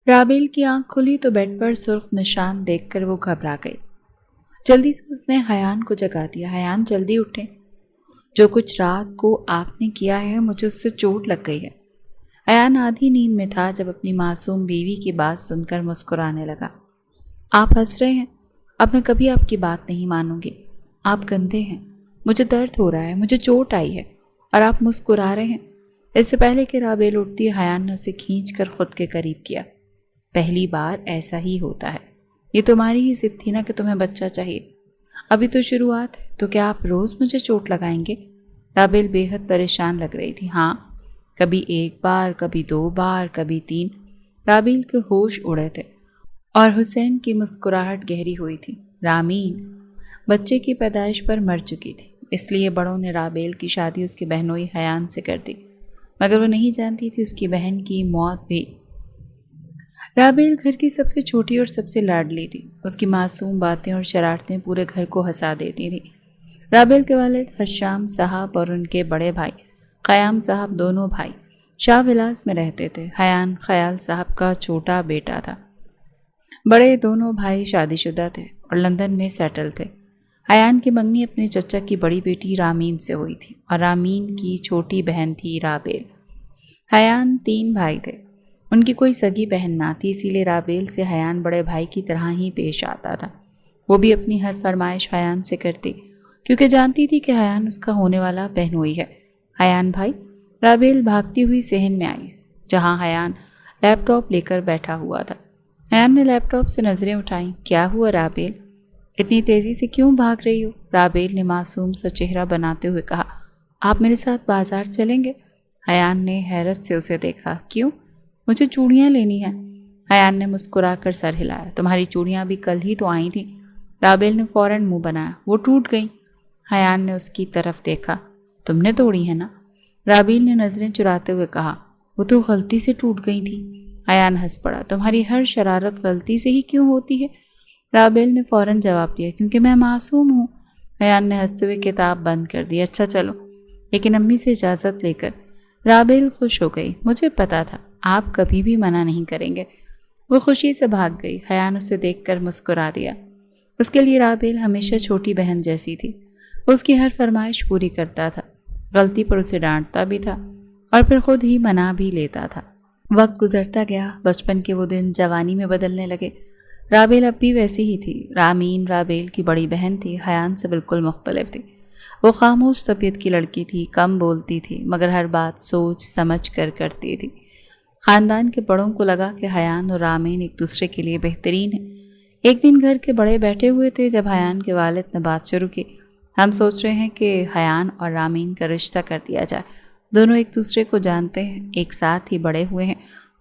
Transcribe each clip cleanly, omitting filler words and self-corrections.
رابیل کی آنکھ کھلی تو بیڈ پر سرخ نشان دیکھ کر وہ گھبرا گئی۔ جلدی سے اس نے حیان کو جگا دیا۔ حیان جلدی اٹھے، جو کچھ رات کو آپ نے کیا ہے مجھے اس سے چوٹ لگ گئی ہے۔ حیان آدھی نیند میں تھا جب اپنی معصوم بیوی کی بات سن کر مسکرانے لگا۔ آپ ہنس رہے ہیں؟ اب میں کبھی آپ کی بات نہیں مانوں گی۔ آپ گندے ہیں، مجھے درد ہو رہا ہے، مجھے چوٹ آئی ہے اور آپ مسکرا رہے ہیں۔ اس سے پہلے کہ رابیل اٹھتی، حیان نے اسے کھینچ کر خود کے قریب کیا۔ پہلی بار ایسا ہی ہوتا ہے، یہ تمہاری ہی ضد تھی نا کہ تمہیں بچہ چاہیے۔ ابھی تو شروعات ہے، تو کیا آپ روز مجھے چوٹ لگائیں گے؟ رابیل بے حد پریشان لگ رہی تھی۔ ہاں، کبھی 1 بار، کبھی 2 بار، کبھی 3۔ رابیل کے ہوش اڑے تھے اور حسین کی مسکراہٹ گہری ہوئی تھی۔ رامین بچے کی پیدائش پر مر چکی تھی، اس لیے بڑوں نے رابیل کی شادی اس کی بہنوئی حیان سے کر دی، مگر وہ نہیں جانتی تھی اس کی بہن کی موت بھی۔ رابیل گھر کی سب سے چھوٹی اور سب سے لاڈلی تھی۔ اس کی معصوم باتیں اور شرارتیں پورے گھر کو ہنسا دیتی تھیں۔ رابیل کے والد حشام صاحب اور ان کے بڑے بھائی قیام صاحب دونوں بھائی شاہ ولاس میں رہتے تھے۔ حیان خیال صاحب کا چھوٹا بیٹا تھا۔ بڑے دونوں بھائی شادی شدہ تھے اور لندن میں سیٹل تھے۔ حیان کی منگنی اپنے چچا کی بڑی بیٹی رامین سے ہوئی تھی اور رامین کی چھوٹی بہن تھی رابیل۔ حیان 3 بھائی تھے، ان کی کوئی سگی بہن نہ تھی، اسی لیے رابیل سے حیان بڑے بھائی کی طرح ہی پیش آتا تھا۔ وہ بھی اپنی ہر فرمائش حیان سے کرتی کیونکہ جانتی تھی کہ حیان اس کا ہونے والا بہنوئی ہے۔ حیان بھائی، رابیل بھاگتی ہوئی صحن میں آئی جہاں حیان لیپ ٹاپ لے کر بیٹھا ہوا تھا۔ حیان نے لیپ ٹاپ سے نظریں اٹھائیں۔ کیا ہوا رابیل؟ اتنی تیزی سے کیوں بھاگ رہی ہو؟ رابیل نے معصوم سا چہرہ بناتے ہوئے کہا۔ آپ میرے ساتھ بازار چلیں گے؟ حیان نے حیرت سے اسے دیکھا۔ کیوں؟ مجھے چوڑیاں لینی ہیں۔ حیان نے مسکرا کر سر ہلایا۔ تمہاری چوڑیاں بھی کل ہی تو آئی تھیں۔ رابیل نے فوراً منہ بنایا۔ وہ ٹوٹ گئیں۔ حیان نے اس کی طرف دیکھا۔ تم نے توڑی ہے نا؟ رابیل نے نظریں چراتے ہوئے کہا۔ وہ تو غلطی سے ٹوٹ گئی تھی۔ حیان ہنس پڑا۔ تمہاری ہر شرارت غلطی سے ہی کیوں ہوتی ہے؟ رابیل نے فوراً جواب دیا۔ کیونکہ میں معصوم ہوں۔ حیان نے ہنستے ہوئے کتاب بند کر دی۔ اچھا چلو، لیکن امی سے اجازت لے کر۔ رابیل خوش ہو گئی۔ مجھے پتا تھا آپ کبھی بھی منع نہیں کریں گے۔ وہ خوشی سے بھاگ گئی۔ حیان اسے دیکھ کر مسکرا دیا۔ اس کے لیے رابیل ہمیشہ چھوٹی بہن جیسی تھی۔ وہ اس کی ہر فرمائش پوری کرتا تھا، غلطی پر اسے ڈانٹتا بھی تھا اور پھر خود ہی منا بھی لیتا تھا۔ وقت گزرتا گیا، بچپن کے وہ دن جوانی میں بدلنے لگے۔ رابیل اب بھی ویسی ہی تھی۔ رامین رابیل کی بڑی بہن تھی، حیان سے بالکل مختلف تھی۔ وہ خاموش طبیعت کی لڑکی تھی، کم بولتی تھی مگر ہر بات سوچ سمجھ کر کرتی تھی۔ خاندان کے بڑوں کو لگا کہ حیان اور رامین ایک دوسرے کے لیے بہترین ہیں۔ ایک دن گھر کے بڑے بیٹھے ہوئے تھے جب حیان کے والد نے بات شروع کی۔ ہم سوچ رہے ہیں کہ حیان اور رامین کا رشتہ کر دیا جائے۔ دونوں ایک دوسرے کو جانتے ہیں، ایک ساتھ ہی بڑے ہوئے ہیں،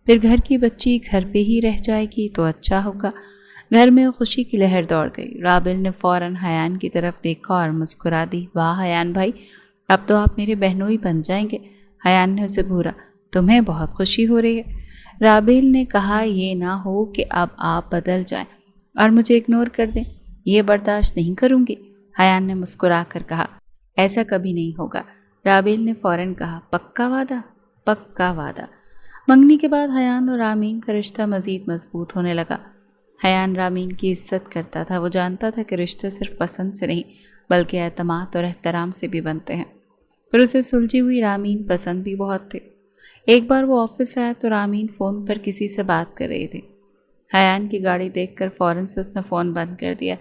پھر گھر کی بچی گھر پہ ہی رہ جائے گی تو اچھا ہوگا۔ گھر میں خوشی کی لہر دوڑ گئی۔ رابیل نے فوراً حیان کی طرف دیکھا اور مسکرا دی۔ واہ حیان بھائی، اب تو آپ میرے بہنوئی بن جائیں گے۔ حیان نے اسے گھورا۔ تمہیں بہت خوشی ہو رہی ہے؟ رابیل نے کہا۔ یہ نہ ہو کہ اب آپ بدل جائیں اور مجھے اگنور کر دیں، یہ برداشت نہیں کروں گی۔ حیان نے مسکرا کر کہا۔ ایسا کبھی نہیں ہوگا۔ رابیل نے فوراً کہا۔ پکا وعدہ؟ پکا وعدہ۔ منگنی کے بعد حیان اور رامین کا رشتہ مزید مضبوط ہونے لگا۔ حیان رامین کی عزت کرتا تھا۔ وہ جانتا تھا کہ رشتے صرف پسند سے نہیں بلکہ اعتماد اور احترام سے بھی بنتے ہیں۔ پھر اسے سلجھی ہوئی رامین پسند بھی بہت تھی۔ ایک بار وہ آفس آیا تو رامین فون پر کسی سے بات کر رہی تھی۔ حیان کی گاڑی دیکھ کر فوراً سے اس نے فون بند کر دیا۔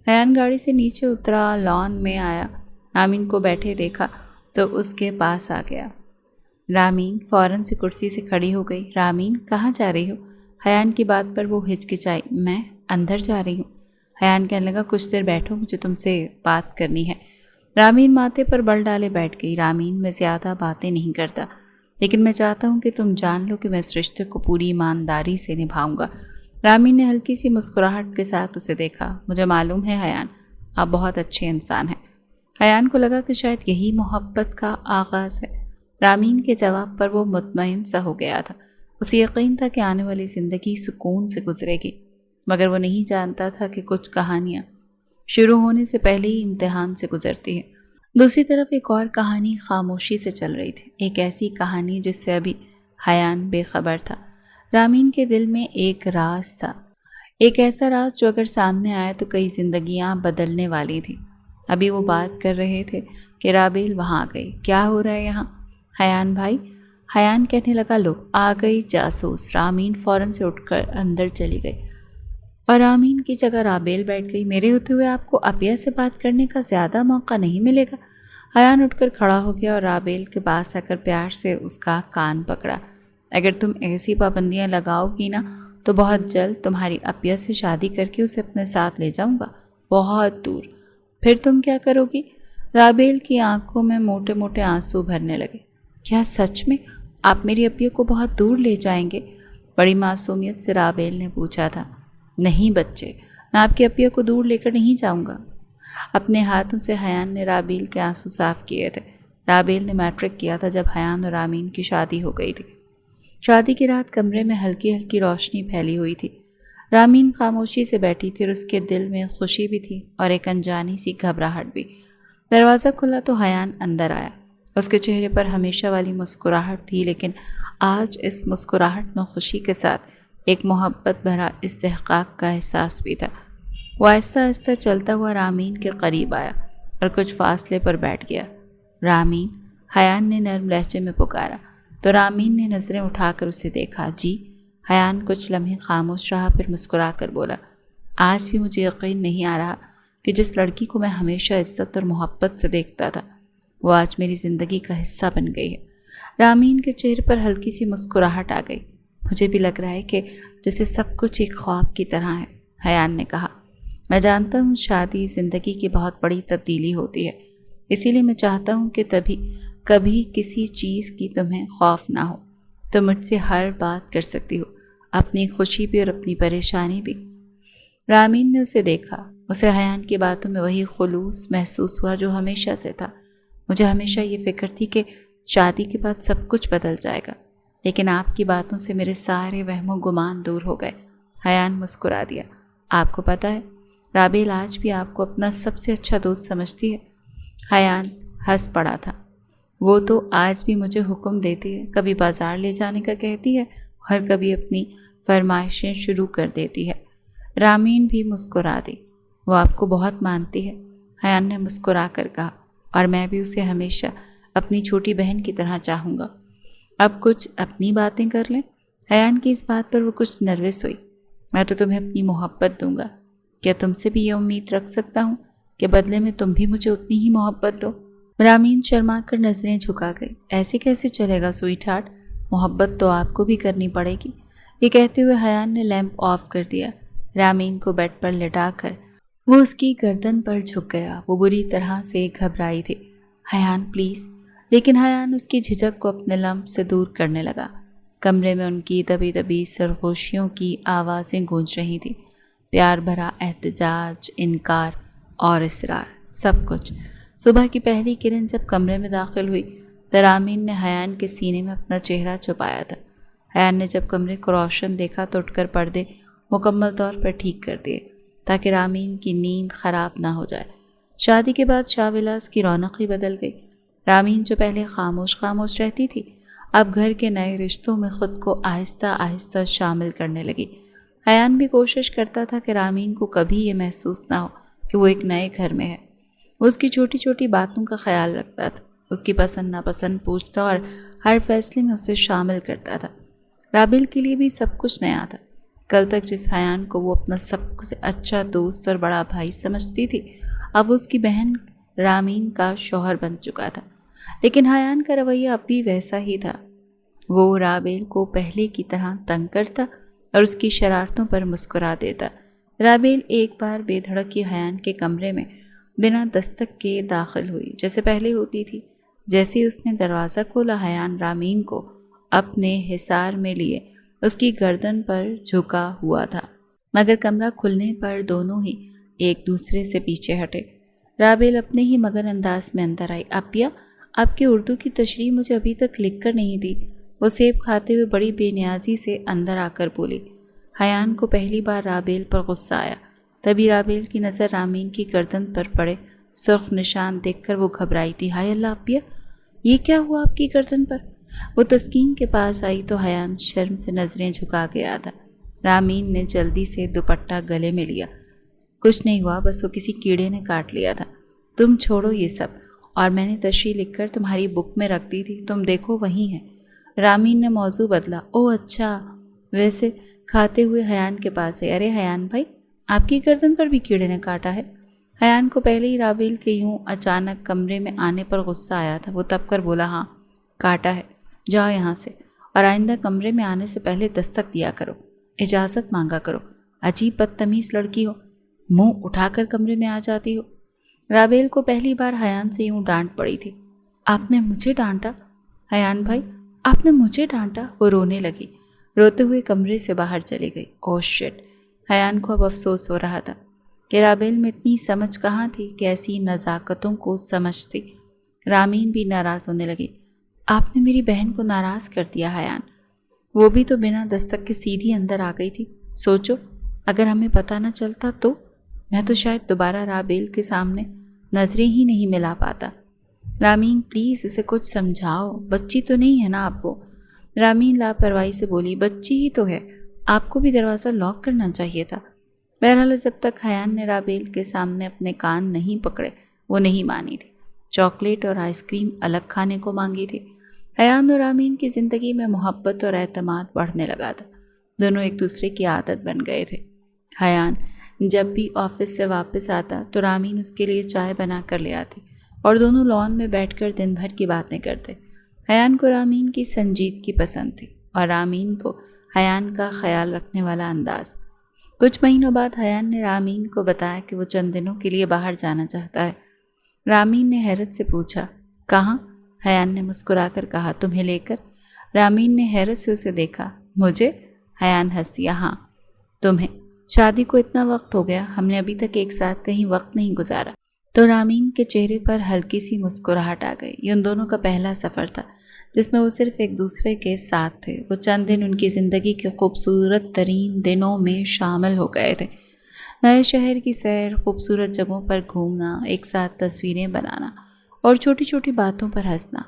حیان گاڑی سے نیچے اترا، لان میں آیا، رامین کو بیٹھے دیکھا تو اس کے پاس آ گیا۔ رامین فوراً سے کرسی سے کھڑی ہو گئی۔ رامین کہاں جا رہی ہو؟ حیان کی بات پر وہ ہچکچائی۔ میں اندر جا رہی ہوں۔ حیان کہنے لگا کچھ دیر بیٹھو، مجھے تم سے بات کرنی ہے۔ رامین ماتھے پر بل ڈالے بیٹھ گئی۔ رامین میں زیادہ باتیں نہیں کرتا، لیکن میں چاہتا ہوں کہ تم جان لو کہ میں اس رشتے کو پوری ایمانداری سے نبھاؤں گا۔ رامین نے ہلکی سی مسکراہٹ کے ساتھ اسے دیکھا۔ مجھے معلوم ہے حیان، آپ بہت اچھے انسان ہیں۔ حیان کو لگا کہ شاید یہی محبت کا آغاز ہے۔ رامین کے جواب پر وہ مطمئن سا ہو گیا تھا۔ اسے یقین تھا کہ آنے والی زندگی سکون سے گزرے گی، مگر وہ نہیں جانتا تھا کہ کچھ کہانیاں شروع ہونے سے پہلے ہی امتحان سے گزرتی ہیں۔ دوسری طرف ایک اور کہانی خاموشی سے چل رہی تھی، ایک ایسی کہانی جس سے ابھی حیان بے خبر تھا۔ رامین کے دل میں ایک راز تھا، ایک ایسا راز جو اگر سامنے آیا تو کئی زندگیاں بدلنے والی تھی۔ ابھی وہ بات کر رہے تھے کہ رابیل وہاں آ گئی۔ کیا ہو رہا ہے یہاں؟ حیان بھائی، حیان کہنے لگا، لو آ گئی جاسوس۔ رامین فوراً سے اٹھ کر اندر چلی گئی اور رامین کی جگہ رابیل بیٹھ گئی۔ میرے ہوتے ہوئے آپ کو اپیہ سے بات کرنے کا زیادہ موقع نہیں ملے گا۔ حیان اٹھ کر کھڑا ہو گیا اور رابیل کے پاس آ کر پیار سے اس کا کان پکڑا۔ اگر تم ایسی پابندیاں لگاؤ گی نا تو بہت جلد تمہاری اپیہ سے شادی کر کے اسے اپنے ساتھ لے جاؤں گا، بہت دور۔ پھر تم کیا کرو گی؟ رابیل کی آنکھوں میں موٹے موٹے آنسو بھرنے لگے۔ کیا سچ میں آپ میری اپیہ کو بہت دور لے جائیں گے؟ بڑی معصومیت سے رابیل نے پوچھا تھا۔ نہیں بچے، میں آپ کی اپیہ کو دور لے کر نہیں جاؤں گا۔ اپنے ہاتھوں سے حیان نے رابیل کے آنسو صاف کیے تھے۔ رابیل نے میٹرک کیا تھا جب حیان اور رامین کی شادی ہو گئی تھی۔ شادی کی رات کمرے میں ہلکی ہلکی روشنی پھیلی ہوئی تھی۔ رامین خاموشی سے بیٹھی تھی اور اس کے دل میں خوشی بھی تھی اور ایک انجانی سی گھبراہٹ بھی۔ دروازہ کھلا تو حیان اندر آیا۔ اس کے چہرے پر ہمیشہ والی مسکراہٹ تھی، لیکن آج اس مسکراہٹ میں خوشی کے ساتھ ایک محبت بھرا استحقاق کا احساس بھی تھا۔ وہ آہستہ آہستہ چلتا ہوا رامین کے قریب آیا اور کچھ فاصلے پر بیٹھ گیا۔ رامین، حیان نے نرم لہجے میں پکارا تو رامین نے نظریں اٹھا کر اسے دیکھا۔ جی؟ حیان کچھ لمحے خاموش رہا، پھر مسکرا کر بولا، آج بھی مجھے یقین نہیں آ رہا کہ جس لڑکی کو میں ہمیشہ عزت اور محبت سے دیکھتا تھا وہ آج میری زندگی کا حصہ بن گئی ہے۔ رامین کے چہرے پر ہلکی سی مسکراہٹ آ گئی۔ مجھے بھی لگ رہا ہے کہ جیسے سب کچھ ایک خواب کی طرح ہے، حیان نے کہا۔ میں جانتا ہوں شادی زندگی کی بہت بڑی تبدیلی ہوتی ہے، اسی لیے میں چاہتا ہوں کہ کبھی کسی چیز کی تمہیں خوف نہ ہو۔ تم مجھ سے ہر بات کر سکتی ہو، اپنی خوشی بھی اور اپنی پریشانی بھی۔ رامین نے اسے دیکھا۔ اسے حیان کی باتوں میں وہی خلوص محسوس ہوا جو ہمیشہ سے تھا۔ مجھے ہمیشہ یہ فکر تھی کہ شادی کے بعد سب کچھ بدل جائے گا، لیکن آپ کی باتوں سے میرے سارے وہم و گمان دور ہو گئے۔ حیان مسکرا دیا۔ آپ کو پتہ ہے رابیل آج بھی آپ کو اپنا سب سے اچھا دوست سمجھتی ہے۔ حیان ہنس پڑا تھا۔ وہ تو آج بھی مجھے حکم دیتی ہے، کبھی بازار لے جانے کا کہتی ہے اور کبھی اپنی فرمائشیں شروع کر دیتی ہے۔ رامین بھی مسکرا دی۔ وہ آپ کو بہت مانتی ہے، حیان نے مسکرا کر کہا، اور میں بھی اسے ہمیشہ اپنی چھوٹی بہن کی طرح چاہوں گا۔ اب کچھ اپنی باتیں کر لیں۔ حیان کی اس بات پر وہ کچھ نروس ہوئی۔ میں تو تمہیں اپنی محبت دوں گا، کیا تم سے بھی یہ امید رکھ سکتا ہوں کہ بدلے میں تم بھی مجھے اتنی ہی محبت دو؟ رامین شرما کر نظریں جھکا گئی۔ ایسے کیسے چلے گا سوئٹ ہارٹ، محبت تو آپ کو بھی کرنی پڑے گی۔ یہ کہتے ہوئے حیان نے لیمپ آف کر دیا۔ رامین کو بیڈ پر لٹا کر وہ اس کی گردن پر جھک گیا۔ وہ بری طرح سے گھبرائی تھی۔ حیان پلیز، لیکن حیان اس کی جھجک کو اپنے لمب سے دور کرنے لگا۔ کمرے میں ان کی دبی دبی سرگوشیوں کی آوازیں گونج رہی تھیں، پیار بھرا احتجاج، انکار اور اصرار، سب کچھ۔ صبح کی پہلی کرن جب کمرے میں داخل ہوئی تو رامین نے حیان کے سینے میں اپنا چہرہ چھپایا تھا۔ حیان نے جب کمرے کو روشن دیکھا تو اٹھ کر پردے مکمل طور پر ٹھیک کر دیے تاکہ رامین کی نیند خراب نہ ہو جائے۔ شادی کے بعد شاہ ولاس کی رونق ہی بدل گئی۔ رامین جو پہلے خاموش رہتی تھی، اب گھر کے نئے رشتوں میں خود کو آہستہ آہستہ شامل کرنے لگی۔ حیان بھی کوشش کرتا تھا کہ رامین کو کبھی یہ محسوس نہ ہو کہ وہ ایک نئے گھر میں ہے۔ وہ اس کی چھوٹی چھوٹی باتوں کا خیال رکھتا تھا، اس کی پسند ناپسند پوچھتا اور ہر فیصلے میں اسے شامل کرتا تھا۔ رابیل کے لیے بھی سب کچھ نیا تھا۔ کل تک جس حیان کو وہ اپنا سب سے اچھا دوست اور بڑا بھائی سمجھتی تھی، اب وہ اس کی بہن رامین کا شوہر بن چکا تھا۔ لیکن حیان کا رویہ اب بھی ویسا ہی تھا۔ وہ رابیل کو پہلے کی طرح تنگ کرتا اور اس کی شرارتوں پر مسکرا دیتا۔ رابیل ایک بار بے دھڑک ہی حیان کے کمرے میں بنا دستک کے داخل ہوئی، جیسے پہلے ہوتی تھی۔ جیسے اس نے دروازہ کھولا، حیان رامین کو اپنے حصار میں لیے اس کی گردن پر جھکا ہوا تھا، مگر کمرہ کھلنے پر دونوں ہی ایک دوسرے سے پیچھے ہٹے۔ رابیل اپنے ہی مگر انداز میں اندر آئی۔ اپیہ، آپ کی اردو کی تشریح مجھے ابھی تک لکھ کر نہیں دی۔ وہ سیب کھاتے ہوئے بڑی بے نیازی سے اندر آ کر بولی۔ حیان کو پہلی بار رابیل پر غصہ آیا۔ تبھی رابیل کی نظر رامین کی گردن پر پڑے سرخ نشان دیکھ کر وہ گھبرائی تھی۔ ہائے اللہ اپیہ، یہ کیا ہوا آپ کی گردن پر؟ وہ تسکین کے پاس آئی تو حیان شرم سے نظریں جھکا گیا تھا۔ رامین نے جلدی سے دوپٹہ گلے میں لیا۔ کچھ نہیں ہوا، بس وہ کسی کیڑے نے کاٹ لیا تھا۔ تم چھوڑو یہ سب، اور میں نے تشریح لکھ کر تمہاری بک میں رکھ دی تھی، تم دیکھو وہی ہے۔ رامین نے موضوع بدلا۔ او اچھا، ویسے کھاتے ہوئے حیان کے پاس ہے۔ ارے حیان بھائی، آپ کی گردن پر بھی کیڑے نے کاٹا ہے؟ حیان کو پہلے ہی رابیل کے یوں اچانک کمرے میں آنے پر غصہ آیا تھا۔ وہ تب کر بولا، ہاں کاٹا ہے، جاؤ یہاں سے، اور آئندہ کمرے میں آنے سے پہلے دستک دیا کرو، اجازت مانگا کرو۔ عجیب بدتمیز لڑکی ہو، منہ اٹھا کر کمرے میں آ جاتی ہو۔ رابیل کو پہلی بار حیان سے یوں ڈانٹ پڑی تھی۔ آپ نے مجھے ڈانٹا؟ حیان بھائی، آپ نے مجھے ڈانٹا؟ وہ رونے لگی، روتے ہوئے کمرے سے باہر چلی گئی۔ اوہ شٹ! حیان کو اب افسوس ہو رہا تھا کہ رابیل میں اتنی سمجھ کہاں تھی کہ ایسی نزاکتوں کو سمجھتی۔ رامین بھی ناراض ہونے لگی۔ آپ نے میری بہن کو ناراض کر دیا حیان، وہ بھی تو بنا دستک کے سیدھی اندر آ گئی تھی۔ سوچو اگر ہمیں پتہ نہ چلتا تو میں تو شاید دوبارہ رابیل کے سامنے نظریں ہی نہیں ملا پاتا۔ رامین پلیز اسے کچھ سمجھاؤ، بچی تو نہیں ہے نا آپ وہ؟ رامین لاپرواہی سے بولی، بچی ہی تو ہے، آپ کو بھی دروازہ لاک کرنا چاہیے تھا۔ بہرحال جب تک حیان نے رابیل کے سامنے اپنے کان نہیں پکڑے وہ نہیں مانی تھی۔ چاکلیٹ اور آئس کریم الگ کھانے کو مانگی تھی۔ حیان اور رامین کی زندگی میں محبت اور اعتماد بڑھنے لگا تھا۔ دونوں ایک دوسرے کی عادت بن گئے تھے۔ حیان جب بھی آفس سے واپس آتا تو رامین اس کے لیے چائے بنا کر لے آتی اور دونوں لان میں بیٹھ کر دن بھر کی باتیں کرتے۔ حیان کو رامین کی سنجیدگی پسند تھی اور رامین کو حیان کا خیال رکھنے والا انداز۔ کچھ مہینوں بعد حیان نے رامین کو بتایا کہ وہ چند دنوں کے لیے باہر جانا چاہتا ہے۔ رامین نے حیرت سے پوچھا، کہاں؟ حیان نے مسکرا کر کہا، تمہیں لے کر۔ رامین نے حیرت سے اسے دیکھا۔ مجھے؟ حیان ہنس دیا، ہاں تمہیں۔ شادی کو اتنا وقت ہو گیا، ہم نے ابھی تک ایک ساتھ کہیں وقت نہیں گزارا۔ تو رامین کے چہرے پر ہلکی سی مسکراہٹ آ گئی۔ یہ ان دونوں کا پہلا سفر تھا جس میں وہ صرف ایک دوسرے کے ساتھ تھے۔ وہ چند دن ان کی زندگی کے خوبصورت ترین دنوں میں شامل ہو گئے تھے۔ نئے شہر کی سیر، خوبصورت جگہوں پر گھومنا، ایک ساتھ تصویریں بنانا اور چھوٹی چھوٹی باتوں پر ہنسنا،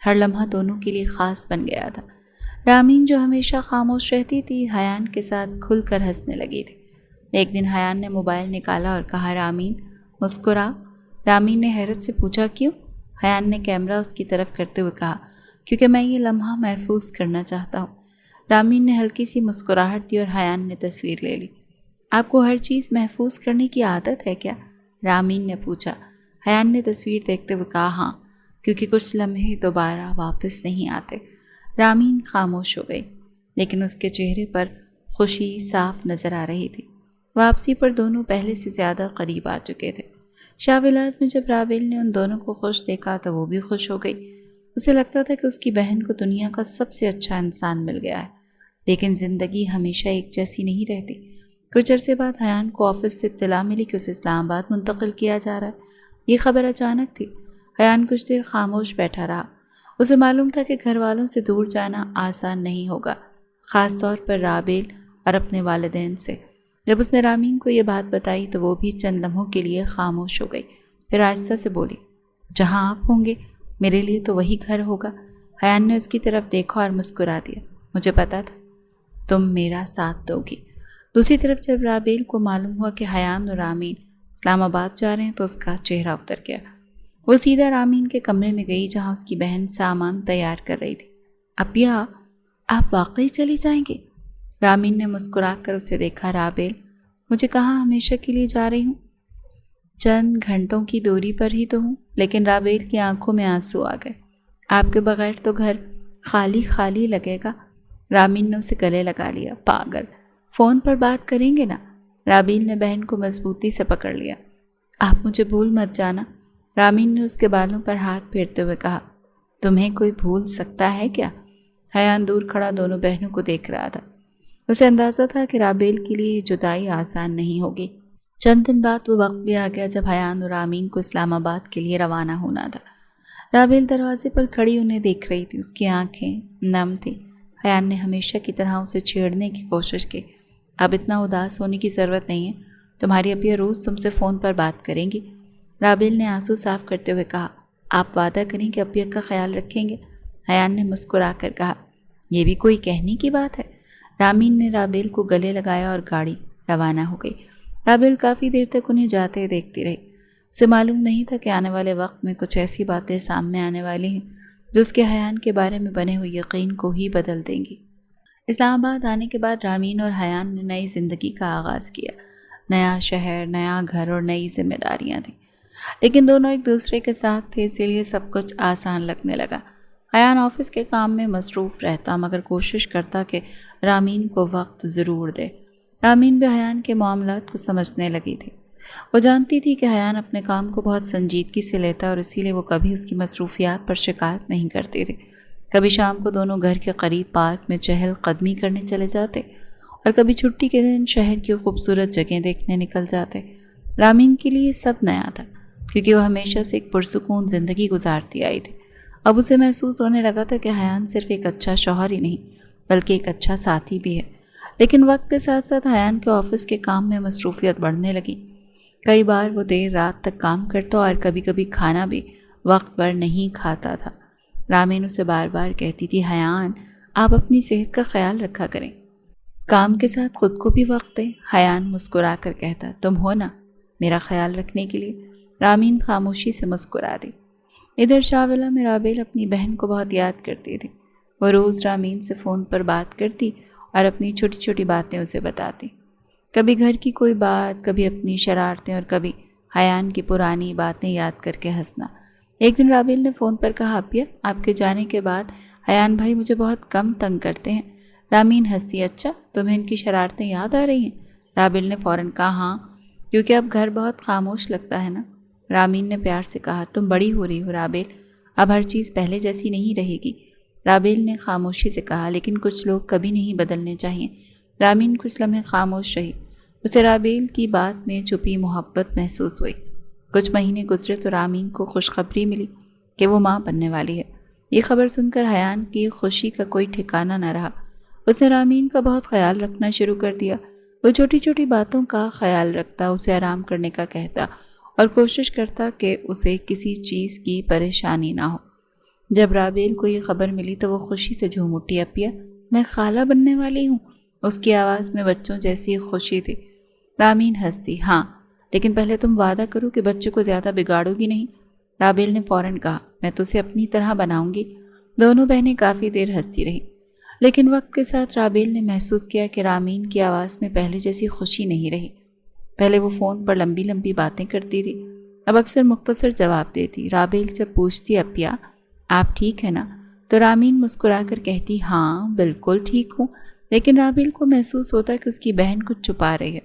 ہر لمحہ دونوں کے لیے خاص بن گیا تھا۔ رامین جو ہمیشہ خاموش رہتی تھی حیان کے ساتھ کھل کر ہنسنے لگی تھی۔ ایک دن حیان نے موبائل نکالا اور کہا، رامین مسکرا۔ رامین نے حیرت سے پوچھا، کیوں؟ حیان نے کیمرہ اس کی طرف کرتے ہوئے کہا، کیونکہ میں یہ لمحہ محفوظ کرنا چاہتا ہوں۔ رامین نے ہلکی سی مسکراہٹ دی اور حیان نے تصویر لے لی۔ آپ کو ہر چیز محفوظ کرنے کی عادت ہے کیا؟ رامین نے پوچھا۔ حیان نے تصویر دیکھتے ہوئے کہا، ہاں، کیونکہ کچھ لمحے دوبارہ واپس نہیں آتے۔ رامین خاموش ہو گئی، لیکن اس کے چہرے پر خوشی صاف نظر آ رہی تھی۔ واپسی پر دونوں پہلے سے زیادہ قریب آ چکے تھے۔ شاہ ولاس میں جب رابیل نے ان دونوں کو خوش دیکھا تو وہ بھی خوش ہو گئی۔ اسے لگتا تھا کہ اس کی بہن کو دنیا کا سب سے اچھا انسان مل گیا ہے، لیکن زندگی ہمیشہ ایک جیسی نہیں رہتی۔ کچھ عرصے بعد حیان کو آفس سے اطلاع ملی کہ اسے اسلام آباد منتقل کیا جا رہا ہے۔ یہ خبر اچانک تھی۔ حیان کچھ دیر خاموش بیٹھا رہا۔ اسے معلوم تھا کہ گھر والوں سے دور جانا آسان نہیں ہوگا، خاص طور پر رابیل اور اپنے والدین سے۔ جب اس نے رامین کو یہ بات بتائی تو وہ بھی چند لمحوں کے لیے خاموش ہو گئی، پھر آہستہ سے بولی، جہاں آپ ہوں گے میرے لیے تو وہی گھر ہوگا۔ حیان نے اس کی طرف دیکھا اور مسکرا دیا، مجھے پتا تھا تم میرا ساتھ دو گی۔ دوسری طرف جب رابیل کو معلوم ہوا کہ حیان اور رامین اسلام آباد جا رہے ہیں تو اس کا چہرہ اتر گیا۔ وہ سیدھا رامین کے کمرے میں گئی جہاں اس کی بہن سامان تیار کر رہی تھی۔ ابیا، آپ واقعی چلی جائیں گے؟ رامین نے مسکرا کر اسے دیکھا۔ رابیل، مجھے کہاں ہمیشہ کے لیے جا رہی ہوں؟ چند گھنٹوں کی دوری پر ہی تو ہوں۔ لیکن رابیل کی آنکھوں میں آنسو آ گئے۔ آپ کے بغیر تو گھر خالی خالی لگے گا۔ رامین نے اسے گلے لگا لیا۔ پاگل، فون پر بات کریں گے نا؟ رابیل نے بہن کو مضبوطی سے پکڑ لیا۔ آپ مجھے بھول مت جانا۔ رامین نے اس کے بالوں پر ہاتھ پھیرتے ہوئے کہا، تمہیں کوئی بھول سکتا ہے کیا؟ حیان دور کھڑا دونوں بہنوں کو دیکھ رہا تھا۔ اسے اندازہ تھا کہ رابیل کے لیے یہ جدائی آسان نہیں ہوگی۔ چند دن بعد وہ وقت بھی آ گیا جب حیان اور رامین کو اسلام آباد کے لیے روانہ ہونا تھا۔ رابیل دروازے پر کھڑی انہیں دیکھ رہی تھی، اس کی آنکھیں نم تھیں۔ حیان نے ہمیشہ کی طرح اسے چھیڑنے کی کوشش کی۔ اب اتنا اداس ہونے کی ضرورت نہیں ہے، تمہاری ابیا روز تم سے فون پر بات کریں گی۔ رابیل نے آنسو صاف کرتے ہوئے کہا، آپ وعدہ کریں کہ ابیا کا خیال رکھیں گے؟ حیان نے مسکرا کر کہا، یہ بھی کوئی کہنے کی بات ہے۔ رامین نے رابیل کو گلے لگایا اور گاڑی روانہ ہو گئی۔ رابیل کافی دیر تک انہیں جاتے دیکھتی رہی۔ اسے معلوم نہیں تھا کہ آنے والے وقت میں کچھ ایسی باتیں سامنے آنے والی ہیں جو اس کے حیان کے بارے میں بنے ہوئے یقین کو ہی بدل دیں گی۔ اسلام آباد آنے کے بعد رامین اور حیان نے نئی زندگی کا آغاز کیا۔ نیا شہر، نیا گھر اور نئی ذمہ داریاں تھیں، لیکن دونوں ایک دوسرے کے ساتھ تھے، اسی لیے سب کچھ آسان لگنے لگا۔ حیان آفس کے کام میں مصروف رہتا مگر کوشش کرتا کہ رامین کو وقت ضرور دے۔ رامین بھی حیان کے معاملات کو سمجھنے لگی تھی۔ وہ جانتی تھی کہ حیان اپنے کام کو بہت سنجیدگی سے لیتا اور اسی لیے وہ کبھی اس کی مصروفیات پر شکایت نہیں کرتی تھی۔ کبھی شام کو دونوں گھر کے قریب پارک میں چہل قدمی کرنے چلے جاتے اور کبھی چھٹی کے دن شہر کی خوبصورت جگہیں دیکھنے نکل جاتے۔ رامین کے لیے سب نیا تھا کیونکہ وہ ہمیشہ سے ایک پرسکون زندگی گزارتی آئی تھی۔ اب اسے محسوس ہونے لگا تھا کہ حیان صرف ایک اچھا شوہر ہی نہیں بلکہ ایک اچھا ساتھی بھی ہے۔ لیکن وقت کے ساتھ ساتھ حیان کے آفس کے کام میں مصروفیت بڑھنے لگی۔ کئی بار وہ دیر رات تک کام کرتا اور کبھی کبھی کھانا بھی وقت پر نہیں کھاتا تھا۔ رامین اسے بار بار کہتی تھی، حیان آپ اپنی صحت کا خیال رکھا کریں، کام کے ساتھ خود کو بھی وقت دیں۔ حیان مسکرا کر کہتا، تم ہو نا میرا خیال رکھنے کے لیے۔ رامین خاموشی سے مسکرا دی۔ ادھر شاولہ میں رابیل اپنی بہن کو بہت یاد کرتی تھی۔ وہ روز رامین سے فون پر بات کرتی اور اپنی چھوٹی چھوٹی باتیں اسے بتاتی، کبھی گھر کی کوئی بات، کبھی اپنی شرارتیں اور کبھی حیان کی پرانی باتیں یاد کر کے ہنسنا۔ ایک دن رابیل نے فون پر کہا، اپیا آپ کے جانے کے بعد حیان بھائی مجھے بہت کم تنگ کرتے ہیں۔ رامین ہنسی، اچھا تمہیں ان کی شرارتیں یاد آ رہی ہیں؟ رابیل نے فوراً کہا، ہاں کیونکہ اب گھر بہت خاموش لگتا ہے نا۔ رامین نے پیار سے کہا، تم بڑی ہو رہی ہو رابیل، اب ہر چیز پہلے جیسی نہیں رہے گی۔ رابیل نے خاموشی سے کہا، لیکن کچھ لوگ کبھی نہیں بدلنے چاہیے۔ رامین کچھ لمحے خاموش رہی۔ اسے رابیل کی بات میں چھپی محبت محسوس ہوئی۔ کچھ مہینے گزرے تو رامین کو خوشخبری ملی کہ وہ ماں بننے والی ہے۔ یہ خبر سن کر حیان کی خوشی کا کوئی ٹھکانہ نہ رہا۔ اس نے رامین کا بہت خیال رکھنا شروع کر دیا۔ وہ چھوٹی چھوٹی باتوں کا خیال رکھتا، اسے آرام کرنے کا کہتا اور کوشش کرتا کہ اسے کسی چیز کی پریشانی نہ ہو۔ جب رابیل کو یہ خبر ملی تو وہ خوشی سے جھوم اٹھی، اپیا میں خالہ بننے والی ہوں۔ اس کی آواز میں بچوں جیسی خوشی تھی۔ رامین ہنستی، ہاں لیکن پہلے تم وعدہ کرو کہ بچے کو زیادہ بگاڑو گی نہیں۔ رابیل نے فوراً کہا، میں تو اسے اپنی طرح بناؤں گی۔ دونوں بہنیں کافی دیر ہنستی رہیں، لیکن وقت کے ساتھ رابیل نے محسوس کیا کہ رامین کی آواز میں پہلے جیسی خوشی نہیں رہی۔ پہلے وہ فون پر لمبی لمبی باتیں کرتی تھی، اب اکثر مختصر جواب دیتی۔ رابیل جب پوچھتی، اپیا آپ ٹھیک ہے نا، تو رامین مسکرا کر کہتی، ہاں بالکل ٹھیک ہوں، لیکن رابیل کو محسوس ہوتا کہ اس کی بہن کچھ چھپا رہی ہے۔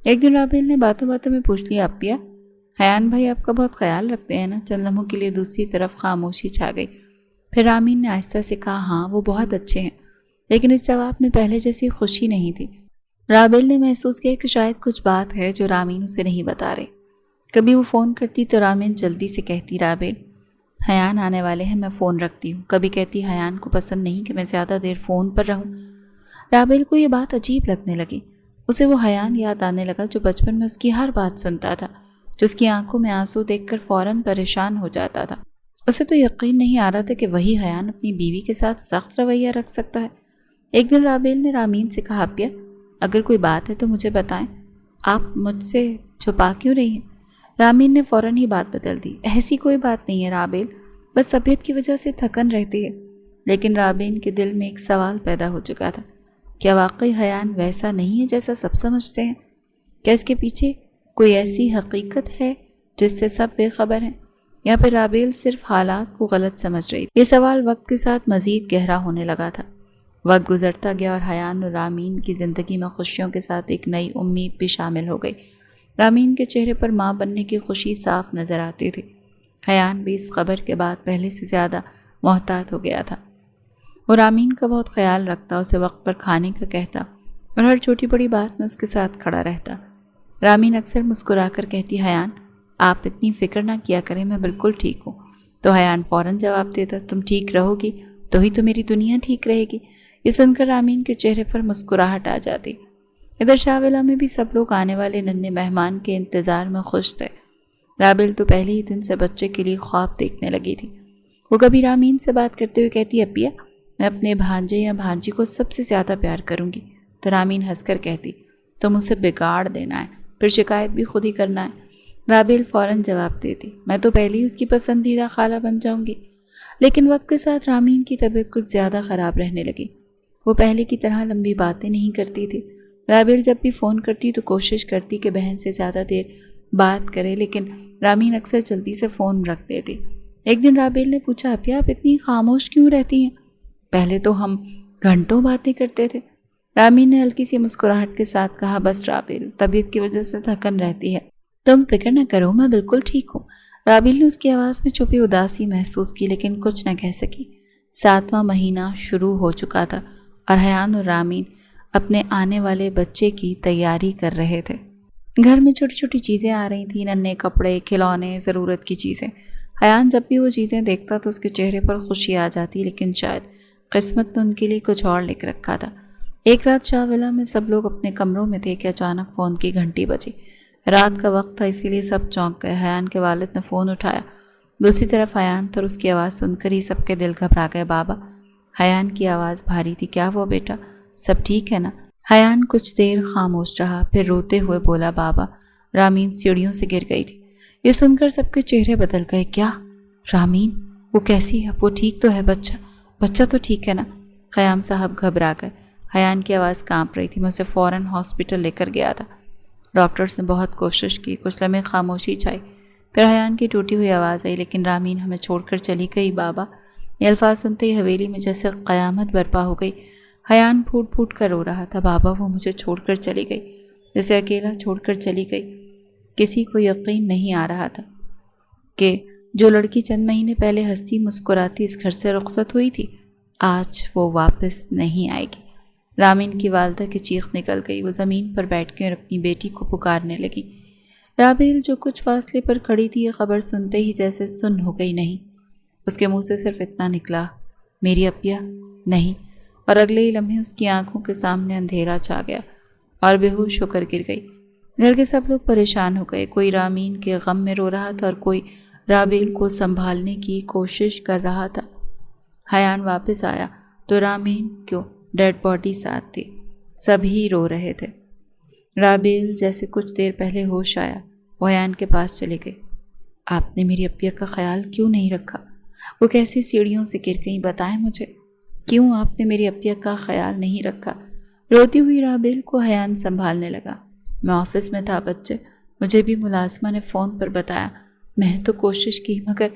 ایک دن رابیل نے باتوں باتوں میں پوچھ لیا، اپیا حیان بھائی آپ کا بہت خیال رکھتے ہیں نا؟ چند لمحوں کے لیے دوسری طرف خاموشی چھا گئی۔ پھر رامین نے آہستہ سے کہا، ہاں وہ بہت اچھے ہیں، لیکن اس جواب میں پہلے جیسی خوشی نہیں تھی۔ رابیل نے محسوس کیا کہ شاید کچھ بات ہے جو رامین اسے نہیں بتا رہے۔ کبھی وہ فون کرتی تو رامین جلدی سے کہتی، رابیل حیان آنے والے ہیں، میں فون رکھتی ہوں۔ کبھی کہتی، حیان کو پسند نہیں کہ میں زیادہ دیر فون پر رہوں۔ رابیل کو یہ بات عجیب لگنے لگی۔ اسے وہ حیان یاد آنے لگا جو بچپن میں اس کی ہر بات سنتا تھا، جو اس کی آنکھوں میں آنسو دیکھ کر فوراً پریشان ہو جاتا تھا۔ اسے تو یقین نہیں آ رہا تھا کہ وہی حیان اپنی بیوی کے ساتھ سخت رویہ رکھ سکتا ہے۔ ایک دن رابیل نے رامین سے کہا، اپیا اگر کوئی بات ہے تو مجھے بتائیں، آپ مجھ سے چھپا کیوں رہی ہیں؟ رامین نے فوراً ہی بات بدل دی، ایسی کوئی بات نہیں ہے رابیل، بس طبیعت کی وجہ سے تھکن رہتی ہے۔ لیکن رابیل کے دل میں ایک سوال پیدا ہو چکا تھا، کیا واقعی حیان ویسا نہیں ہے جیسا سب سمجھتے ہیں؟ کیا اس کے پیچھے کوئی ایسی حقیقت ہے جس سے سب بے خبر ہیں، یا پھر رابیل صرف حالات کو غلط سمجھ رہی تھی؟ یہ سوال وقت کے ساتھ مزید گہرا ہونے لگا تھا۔ وقت گزرتا گیا اور حیان اور رامین کی زندگی میں خوشیوں کے ساتھ ایک نئی امید بھی شامل ہو گئی۔ رامین کے چہرے پر ماں بننے کی خوشی صاف نظر آتی تھی۔ حیان بھی اس خبر کے بعد پہلے سے زیادہ محتاط ہو گیا تھا۔ وہ رامین کا بہت خیال رکھتا، اسے وقت پر کھانے کا کہتا اور ہر چھوٹی بڑی بات میں اس کے ساتھ کھڑا رہتا۔ رامین اکثر مسکرا کر کہتی، حیان آپ اتنی فکر نہ کیا کریں، میں بالکل ٹھیک ہوں۔ تو حیان فوراً جواب دیتا، تم ٹھیک رہو گی تو ہی تو میری دنیا ٹھیک رہے گی۔ یہ سن کر رامین کے چہرے پر مسکراہٹ آ جاتی۔ ادھر شاولہ میں بھی سب لوگ آنے والے ننھے مہمان کے انتظار میں خوش تھے۔ رابیل تو پہلے ہی دن سے بچے کے لیے خواب دیکھنے لگی تھی۔ وہ کبھی رامین سے بات کرتے ہوئے کہتی ہے اپیا میں اپنے بھانجے یا بھانجی کو سب سے زیادہ پیار کروں گی، تو رامین ہنس کر کہتی تم اسے بگاڑ دینا ہے، پھر شکایت بھی خود ہی کرنا ہے۔ رابیل فوراً جواب دیتی میں تو پہلے ہی اس کی پسندیدہ خالہ بن جاؤں گی۔ لیکن وقت کے ساتھ رامین کی طبیعت کچھ زیادہ خراب رہنے لگی۔ وہ پہلے کی طرح لمبی باتیں نہیں کرتی تھی۔ رابیل جب بھی فون کرتی تو کوشش کرتی کہ بہن سے زیادہ دیر بات کرے، لیکن رامین اکثر جلدی سے فون رکھ دیتی۔ ایک دن رابیل نے پوچھا اپیا آپ اتنی خاموش کیوں رہتی ہیں؟ پہلے تو ہم گھنٹوں باتیں کرتے تھے۔ رامین نے ہلکی سی مسکراہٹ کے ساتھ کہا بس رابیل، طبیعت کی وجہ سے تھکن رہتی ہے، تم فکر نہ کرو میں بالکل ٹھیک ہوں۔ رابیل نے اس کی آواز میں چھپی اداسی محسوس کی لیکن کچھ نہ کہہ سکی۔ 7واں مہینہ شروع ہو چکا تھا اور حیان اور رامین اپنے آنے والے بچے کی تیاری کر رہے تھے۔ گھر میں چھوٹی چھوٹی چیزیں آ رہی تھیں، ننھے کپڑے، کھلونے، ضرورت کی چیزیں۔ حیان جب بھی وہ چیزیں دیکھتا تو اس کے چہرے پر خوشی آ جاتی، لیکن شاید قسمت نے ان کے لیے کچھ اور لکھ رکھا تھا۔ ایک رات شاہ ولا میں سب لوگ اپنے کمروں میں تھے کہ اچانک فون کی گھنٹی بجی۔ رات کا وقت تھا اسی لیے سب چونک گئے۔ حیان کے والد نے فون اٹھایا۔ دوسری طرف حیان تھا اور اس کی آواز سن کر ہی سب کے دل گھبرا گئے۔ بابا، حیان کی آواز بھاری تھی۔ کیا وہ بیٹا، سب ٹھیک ہے نا؟ حیان کچھ دیر خاموش رہا، پھر روتے ہوئے بولا بابا، رامین سیڑھیوں سے گر گئی تھی۔ یہ سن کر سب کے چہرے بدل گئے۔ کیا رامین؟ وہ کیسی ہے؟ وہ ٹھیک تو ہے؟ بچہ تو ٹھیک ہے نا؟ قیام صاحب گھبرا گئے۔ حیان کی آواز کانپ رہی تھی۔ میں اسے فوراً ہاسپٹل لے کر گیا تھا۔ ڈاکٹرز نے بہت کوشش کی۔ کچھ لمحے خاموشی چھائی، پھر حیان کی ٹوٹی ہوئی آواز آئی لیکن رامین ہمیں چھوڑ کر چلی گئی بابا۔ یہ الفاظ سنتے ہی حویلی میں جیسے قیامت برپا ہو گئی۔ حیان پھوٹ پھوٹ کر رو رہا تھا۔ بابا وہ مجھے چھوڑ کر چلی گئی، جیسے اکیلا چھوڑ کر چلی گئی۔ کسی کو یقین نہیں آ رہا تھا کہ جو لڑکی چند مہینے پہلے ہنستی مسکراتی اس گھر سے رخصت ہوئی تھی، آج وہ واپس نہیں آئے گی۔ رامین کی والدہ کی چیخ نکل گئی۔ وہ زمین پر بیٹھ کے اور اپنی بیٹی کو پکارنے لگی۔ رابیل جو کچھ فاصلے پر کھڑی تھی، یہ خبر سنتے ہی جیسے سن ہو گئی۔ نہیں، اس کے منہ سے صرف اتنا نکلا، میری اپیا نہیں، اور اگلے ہی لمحے اس کی آنکھوں کے سامنے اندھیرا چھا گیا اور بے ہوش ہو کر گر گئی۔ گھر کے سب لوگ پریشان ہو گئے۔ کوئی رامین کے غم میں رو رہا تھا اور کوئی رابیل کو سنبھالنے کی کوشش کر رہا تھا۔ حیان واپس آیا تو رامین کیوں ڈیڈ باڈی ساتھ تھی۔ سبھی رو رہے تھے۔ رابیل جیسے کچھ دیر پہلے ہوش آیا، وہ حیان کے پاس چلے گئی۔ آپ نے میری اپیا کا خیال کیوں نہیں رکھا؟ وہ کیسی سیڑھیوں سے گر گئی، بتائیں مجھے، کیوں آپ نے میری اپیا کا خیال نہیں رکھا؟ روتی ہوئی رابیل کو حیان سنبھالنے لگا۔ میں آفس میں تھا بچے، مجھے بھی ملازمہ نے فون پر بتایا، میں نے تو کوشش کی، مگر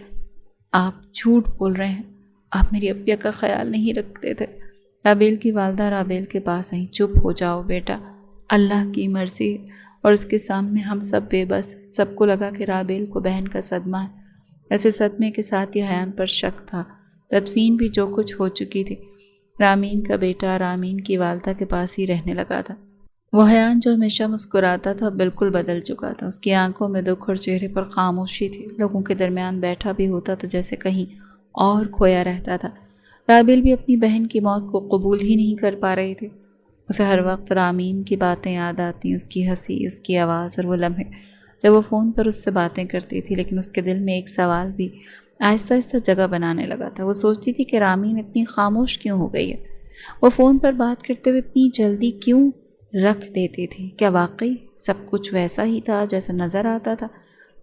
آپ جھوٹ بول رہے ہیں، آپ میری اپیا کا خیال نہیں رکھتے تھے۔ رابیل کی والدہ رابیل کے پاس آئیں۔ چپ ہو جاؤ بیٹا، اللہ کی مرضی ہے اور اس کے سامنے ہم سب بے بس۔ سب کو لگا کہ رابیل کو بہن کا صدمہ ہے۔ ایسے صدمے کے ساتھ ہی حیان پر شک تھا۔ تدفین بھی جو کچھ ہو چکی تھی۔ رامین کا بیٹا رامین کی والدہ کے پاس ہی رہنے لگا تھا۔ وہ حیان جو ہمیشہ مسکراتا تھا بالکل بدل چکا تھا۔ اس کی آنکھوں میں دکھ اور چہرے پر خاموشی تھی۔ لوگوں کے درمیان بیٹھا بھی ہوتا تو جیسے کہیں اور کھویا رہتا تھا۔ رابیل بھی اپنی بہن کی موت کو قبول ہی نہیں کر پا رہی تھی۔ اسے ہر وقت رامین کی باتیں یاد آتی، اس کی ہنسی، اس کی آواز اور وہ لمحے جب وہ فون پر اس سے باتیں کرتی تھی، لیکن اس کے دل میں ایک سوال بھی آہستہ آہستہ جگہ بنانے لگا تھا۔ وہ سوچتی تھی کہ رامین اتنی خاموش کیوں ہو گئی ہے؟ وہ فون پر بات کرتے ہوئے اتنی جلدی کیوں رکھ دیتی تھی؟ کیا واقعی سب کچھ ویسا ہی تھا جیسا نظر آتا تھا؟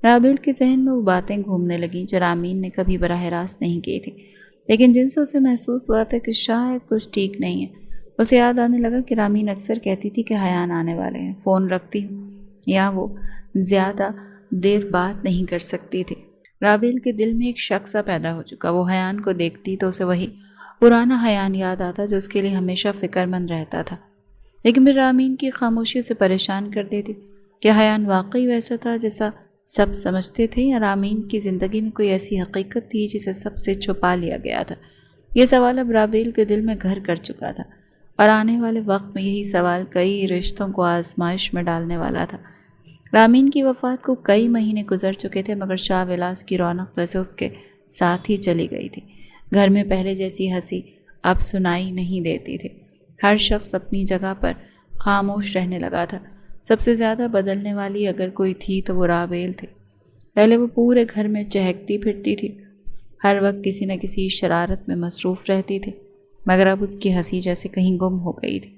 رابیل کے ذہن میں وہ باتیں گھومنے لگیں جو رامین نے کبھی براہ راست نہیں کی تھی، لیکن جن سے اسے محسوس ہوا تھا کہ شاید کچھ ٹھیک نہیں ہے۔ اسے یاد آنے لگا کہ رامین اکثر کہتی تھی کہ حیان آنے والے ہیں، فون رکھتی ہوں، یا وہ زیادہ دیر بات نہیں کر سکتی تھی۔ رابیل کے دل میں ایک شک سا پیدا ہو چکا۔ وہ حیان کو دیکھتی تو اسے وہی پرانا حیان یاد آتا جو اس کے لیے ہمیشہ فکر مند رہتا تھا، لیکن پھر رامین کی خاموشی سے پریشان کر دیتی۔ کیا حیان واقعی ویسا تھا جیسا سب سمجھتے تھے، یا رامین کی زندگی میں کوئی ایسی حقیقت تھی جسے سب سے چھپا لیا گیا تھا؟ یہ سوال اب رابیل کے دل میں گھر کر چکا تھا، اور آنے والے وقت میں یہی سوال کئی رشتوں کو آزمائش میں ڈالنے والا تھا۔ رامین کی وفات کو کئی مہینے گزر چکے تھے، مگر شاہ ولاس کی رونق جیسے اس کے ساتھ ہی چلی گئی تھی۔ گھر میں پہلے جیسی ہنسی اب سنائی نہیں دیتی تھی۔ ہر شخص اپنی جگہ پر خاموش رہنے لگا تھا۔ سب سے زیادہ بدلنے والی اگر کوئی تھی تو وہ رابیل تھی۔ پہلے وہ پورے گھر میں چہکتی پھرتی تھی، ہر وقت کسی نہ کسی شرارت میں مصروف رہتی تھی، مگر اب اس کی ہنسی جیسے کہیں گم ہو گئی تھی۔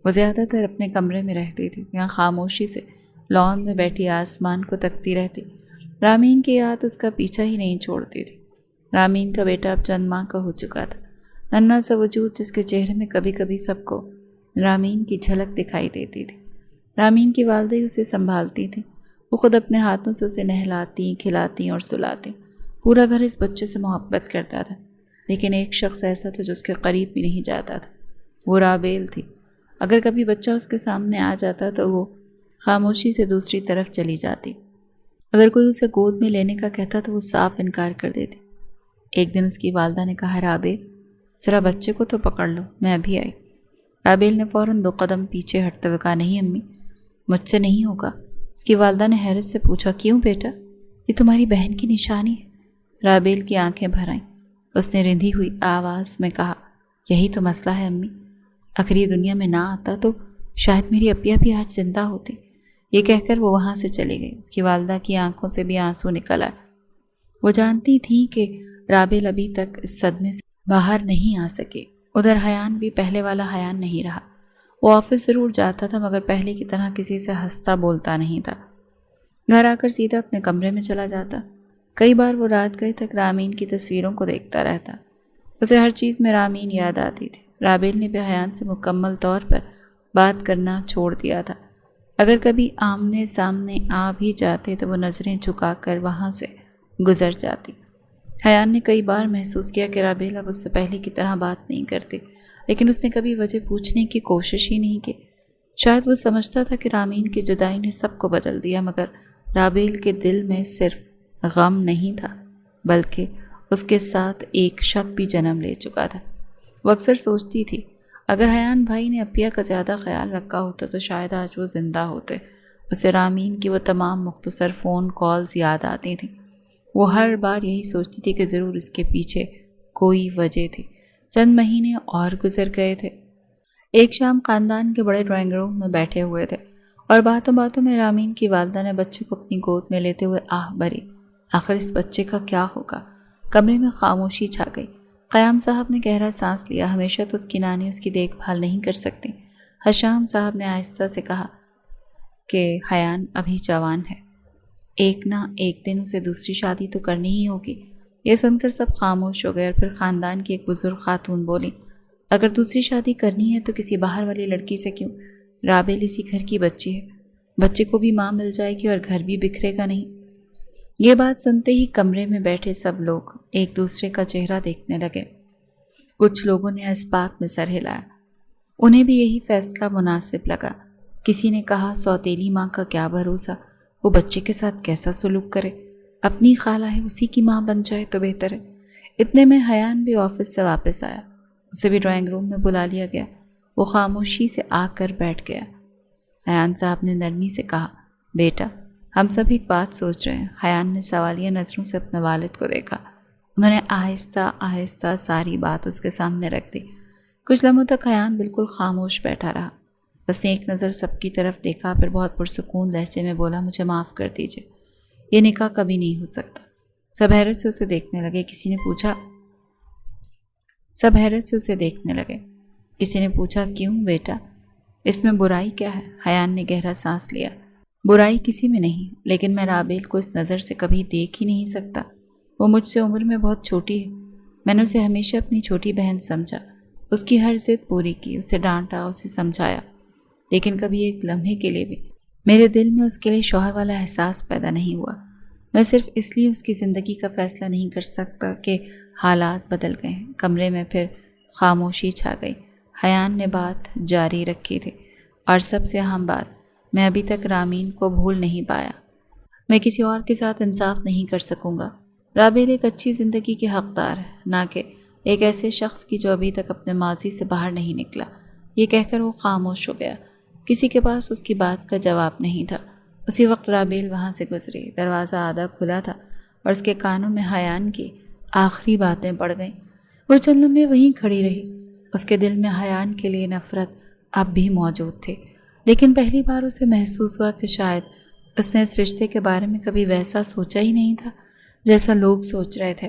وہ زیادہ تر اپنے کمرے میں رہتی تھی، یہاں خاموشی سے لان میں بیٹھی آسمان کو تکتی رہتی۔ رامین کی یاد اس کا پیچھا ہی نہیں چھوڑتی تھی۔ رامین کا بیٹا اب چند ماہ کا ہو چکا تھا، ننھا سا وجود جس کے چہرے میں کبھی کبھی سب کو رامین کی جھلک دکھائی دیتی تھی۔ رامین کی والدہ ہی اسے سنبھالتی تھی، وہ خود اپنے ہاتھوں سے اسے نہلاتی، کھلاتی اور سلاتی۔ پورا گھر اس بچے سے محبت کرتا تھا، لیکن ایک شخص ایسا تھا جو اس کے قریب بھی نہیں جاتا تھا، وہ رابیل تھی۔ اگر کبھی بچہ اس کے سامنے آ جاتا تو وہ خاموشی سے دوسری طرف چلی جاتی۔ اگر کوئی اسے گود میں لینے کا کہتا تو وہ صاف انکار کر دیتی۔ ایک دن اس کی والدہ نے کہا، رابیل ذرا بچے کو تو پکڑ لو، میں ابھی آئی۔ رابیل نے فوراً 2 قدم پیچھے ہٹتے ہوئے کہا، نہیں امی، مجھ سے نہیں ہوگا۔ اس کی والدہ نے حیرت سے پوچھا، کیوں بیٹا؟ یہ تمہاری بہن کی نشانی ہے۔ رابیل کی آنکھیں بھر آئیں۔ اس نے رندھی ہوئی آواز میں کہا، یہی تو مسئلہ ہے امی، اگر یہ دنیا میں نہ آتا تو شاید میری اپیا بھی آج زندہ ہوتی۔ یہ کہہ کر وہ وہاں سے چلی گئی۔ اس کی والدہ کی آنکھوں سے بھی آنسو نکل آئے۔ وہ جانتی تھی کہ رابیل ابھی تک اس صدمے سے باہر نہیں آ سکے۔ ادھر حیان بھی پہلے والا حیان نہیں رہا۔ وہ آفس ضرور جاتا تھا مگر پہلے کی طرح کسی سے ہنستا بولتا نہیں تھا۔ گھر آ کر سیدھا اپنے کمرے میں چلا جاتا۔ کئی بار وہ رات گئے تک رامین کی تصویروں کو دیکھتا رہتا۔ اسے ہر چیز میں رامین یاد آتی تھی۔ رابیل نے بھی حیان سے مکمل طور پر بات کرنا چھوڑ دیا تھا۔ اگر کبھی آمنے سامنے آ بھی جاتے تو وہ نظریں جھکا کر وہاں سے گزر جاتی۔ حیان نے کئی بار محسوس کیا کہ رابیل اب اس سے پہلے کی طرح بات نہیں کرتی، لیکن اس نے کبھی وجہ پوچھنے کی کوشش ہی نہیں کی۔ شاید وہ سمجھتا تھا کہ رامین کی جدائی نے سب کو بدل دیا، مگر رابیل کے دل میں صرف غم نہیں تھا بلکہ اس کے ساتھ ایک شک بھی جنم لے چکا تھا۔ وہ اکثر سوچتی تھی، اگر حیان بھائی نے اپیا کا زیادہ خیال رکھا ہوتا تو شاید آج وہ زندہ ہوتے۔ اسے رامین کی وہ تمام مختصر فون کالز یاد آتی تھیں۔ وہ ہر بار یہی سوچتی تھی کہ ضرور اس کے پیچھے کوئی وجہ تھی۔ چند مہینے اور گزر گئے تھے۔ ایک شام خاندان کے بڑے ڈرائنگ روم میں بیٹھے ہوئے تھے اور باتوں باتوں میں رامین کی والدہ نے بچے کو اپنی گود میں لیتے ہوئے آہ بھری، آخر اس بچے کا کیا ہوگا؟ کمرے میں خاموشی چھا گئی۔ قیام صاحب نے گہرا سانس لیا۔ ہمیشہ تو اس کی نانی اس کی دیکھ بھال نہیں کر سکتی۔ حشام صاحب نے آہستہ سے کہا کہ حیان ابھی جوان ہے، ایک نہ ایک دن اسے دوسری شادی تو کرنی ہی ہوگی۔ یہ سن کر سب خاموش ہو گئے اور پھر خاندان کی ایک بزرگ خاتون بولی، اگر دوسری شادی کرنی ہے تو کسی باہر والی لڑکی سے کیوں؟ رابیل اسی گھر کی بچی ہے، بچے کو بھی ماں مل جائے گی اور گھر بھی بکھرے گا نہیں۔ یہ بات سنتے ہی کمرے میں بیٹھے سب لوگ ایک دوسرے کا چہرہ دیکھنے لگے۔ کچھ لوگوں نے اس بات میں سر ہلایا، انہیں بھی یہی فیصلہ مناسب لگا۔ کسی نے کہا، سوتیلی ماں کا کیا بھروسہ، وہ بچے کے ساتھ کیسا سلوک کرے، اپنی خالہ ہے اسی کی ماں بن جائے تو بہتر ہے۔ اتنے میں حیان بھی آفس سے واپس آیا، اسے بھی ڈرائنگ روم میں بلا لیا گیا۔ وہ خاموشی سے آ کر بیٹھ گیا۔ حیان صاحب نے نرمی سے کہا، بیٹا ہم سب ایک بات سوچ رہے ہیں۔ حیان نے سوالیہ نظروں سے اپنے والد کو دیکھا۔ انہوں نے آہستہ آہستہ ساری بات اس کے سامنے رکھ دی۔ کچھ لمحوں تک حیان بالکل خاموش بیٹھا رہا۔ اس نے ایک نظر سب کی طرف دیکھا، پھر بہت پرسکون لہجے میں بولا، مجھے معاف کر دیجیے، یہ نکاح کبھی نہیں ہو سکتا۔ سب حیرت سے اسے دیکھنے لگے۔ کسی نے پوچھا کیوں بیٹا، اس میں برائی کیا ہے؟ حیان نے گہرا سانس لیا، برائی کسی میں نہیں، لیکن میں رابیل کو اس نظر سے کبھی دیکھ ہی نہیں سکتا۔ وہ مجھ سے عمر میں بہت چھوٹی ہے، میں نے اسے ہمیشہ اپنی چھوٹی بہن سمجھا، اس کی ہر ضد پوری کی، اسے ڈانٹا، اسے سمجھایا، لیکن کبھی ایک لمحے کے لیے بھی میرے دل میں اس کے لیے شوہر والا احساس پیدا نہیں ہوا۔ میں صرف اس لیے اس کی زندگی کا فیصلہ نہیں کر سکتا کہ حالات بدل گئے۔ کمرے میں پھر خاموشی چھا گئی۔ حیان نے بات جاری رکھی تھی، اور سب سے اہم بات، میں ابھی تک رامین کو بھول نہیں پایا، میں کسی اور کے ساتھ انصاف نہیں کر سکوں گا۔ رابیل ایک اچھی زندگی کی حقدار ہے، نہ کہ ایک ایسے شخص کی جو ابھی تک اپنے ماضی سے باہر نہیں نکلا۔ یہ کہہ کر وہ خاموش ہو گیا۔ کسی کے پاس اس کی بات کا جواب نہیں تھا۔ اسی وقت رابیل وہاں سے گزری۔ دروازہ آدھا کھلا تھا اور اس کے کانوں میں حیان کی آخری باتیں پڑ گئیں۔ وہ چند لمحے وہیں کھڑی رہی۔ اس کے دل میں حیان کے لیے نفرت اب بھی موجود تھی، لیکن پہلی بار اسے محسوس ہوا کہ شاید اس نے اس رشتے کے بارے میں کبھی ویسا سوچا ہی نہیں تھا جیسا لوگ سوچ رہے تھے۔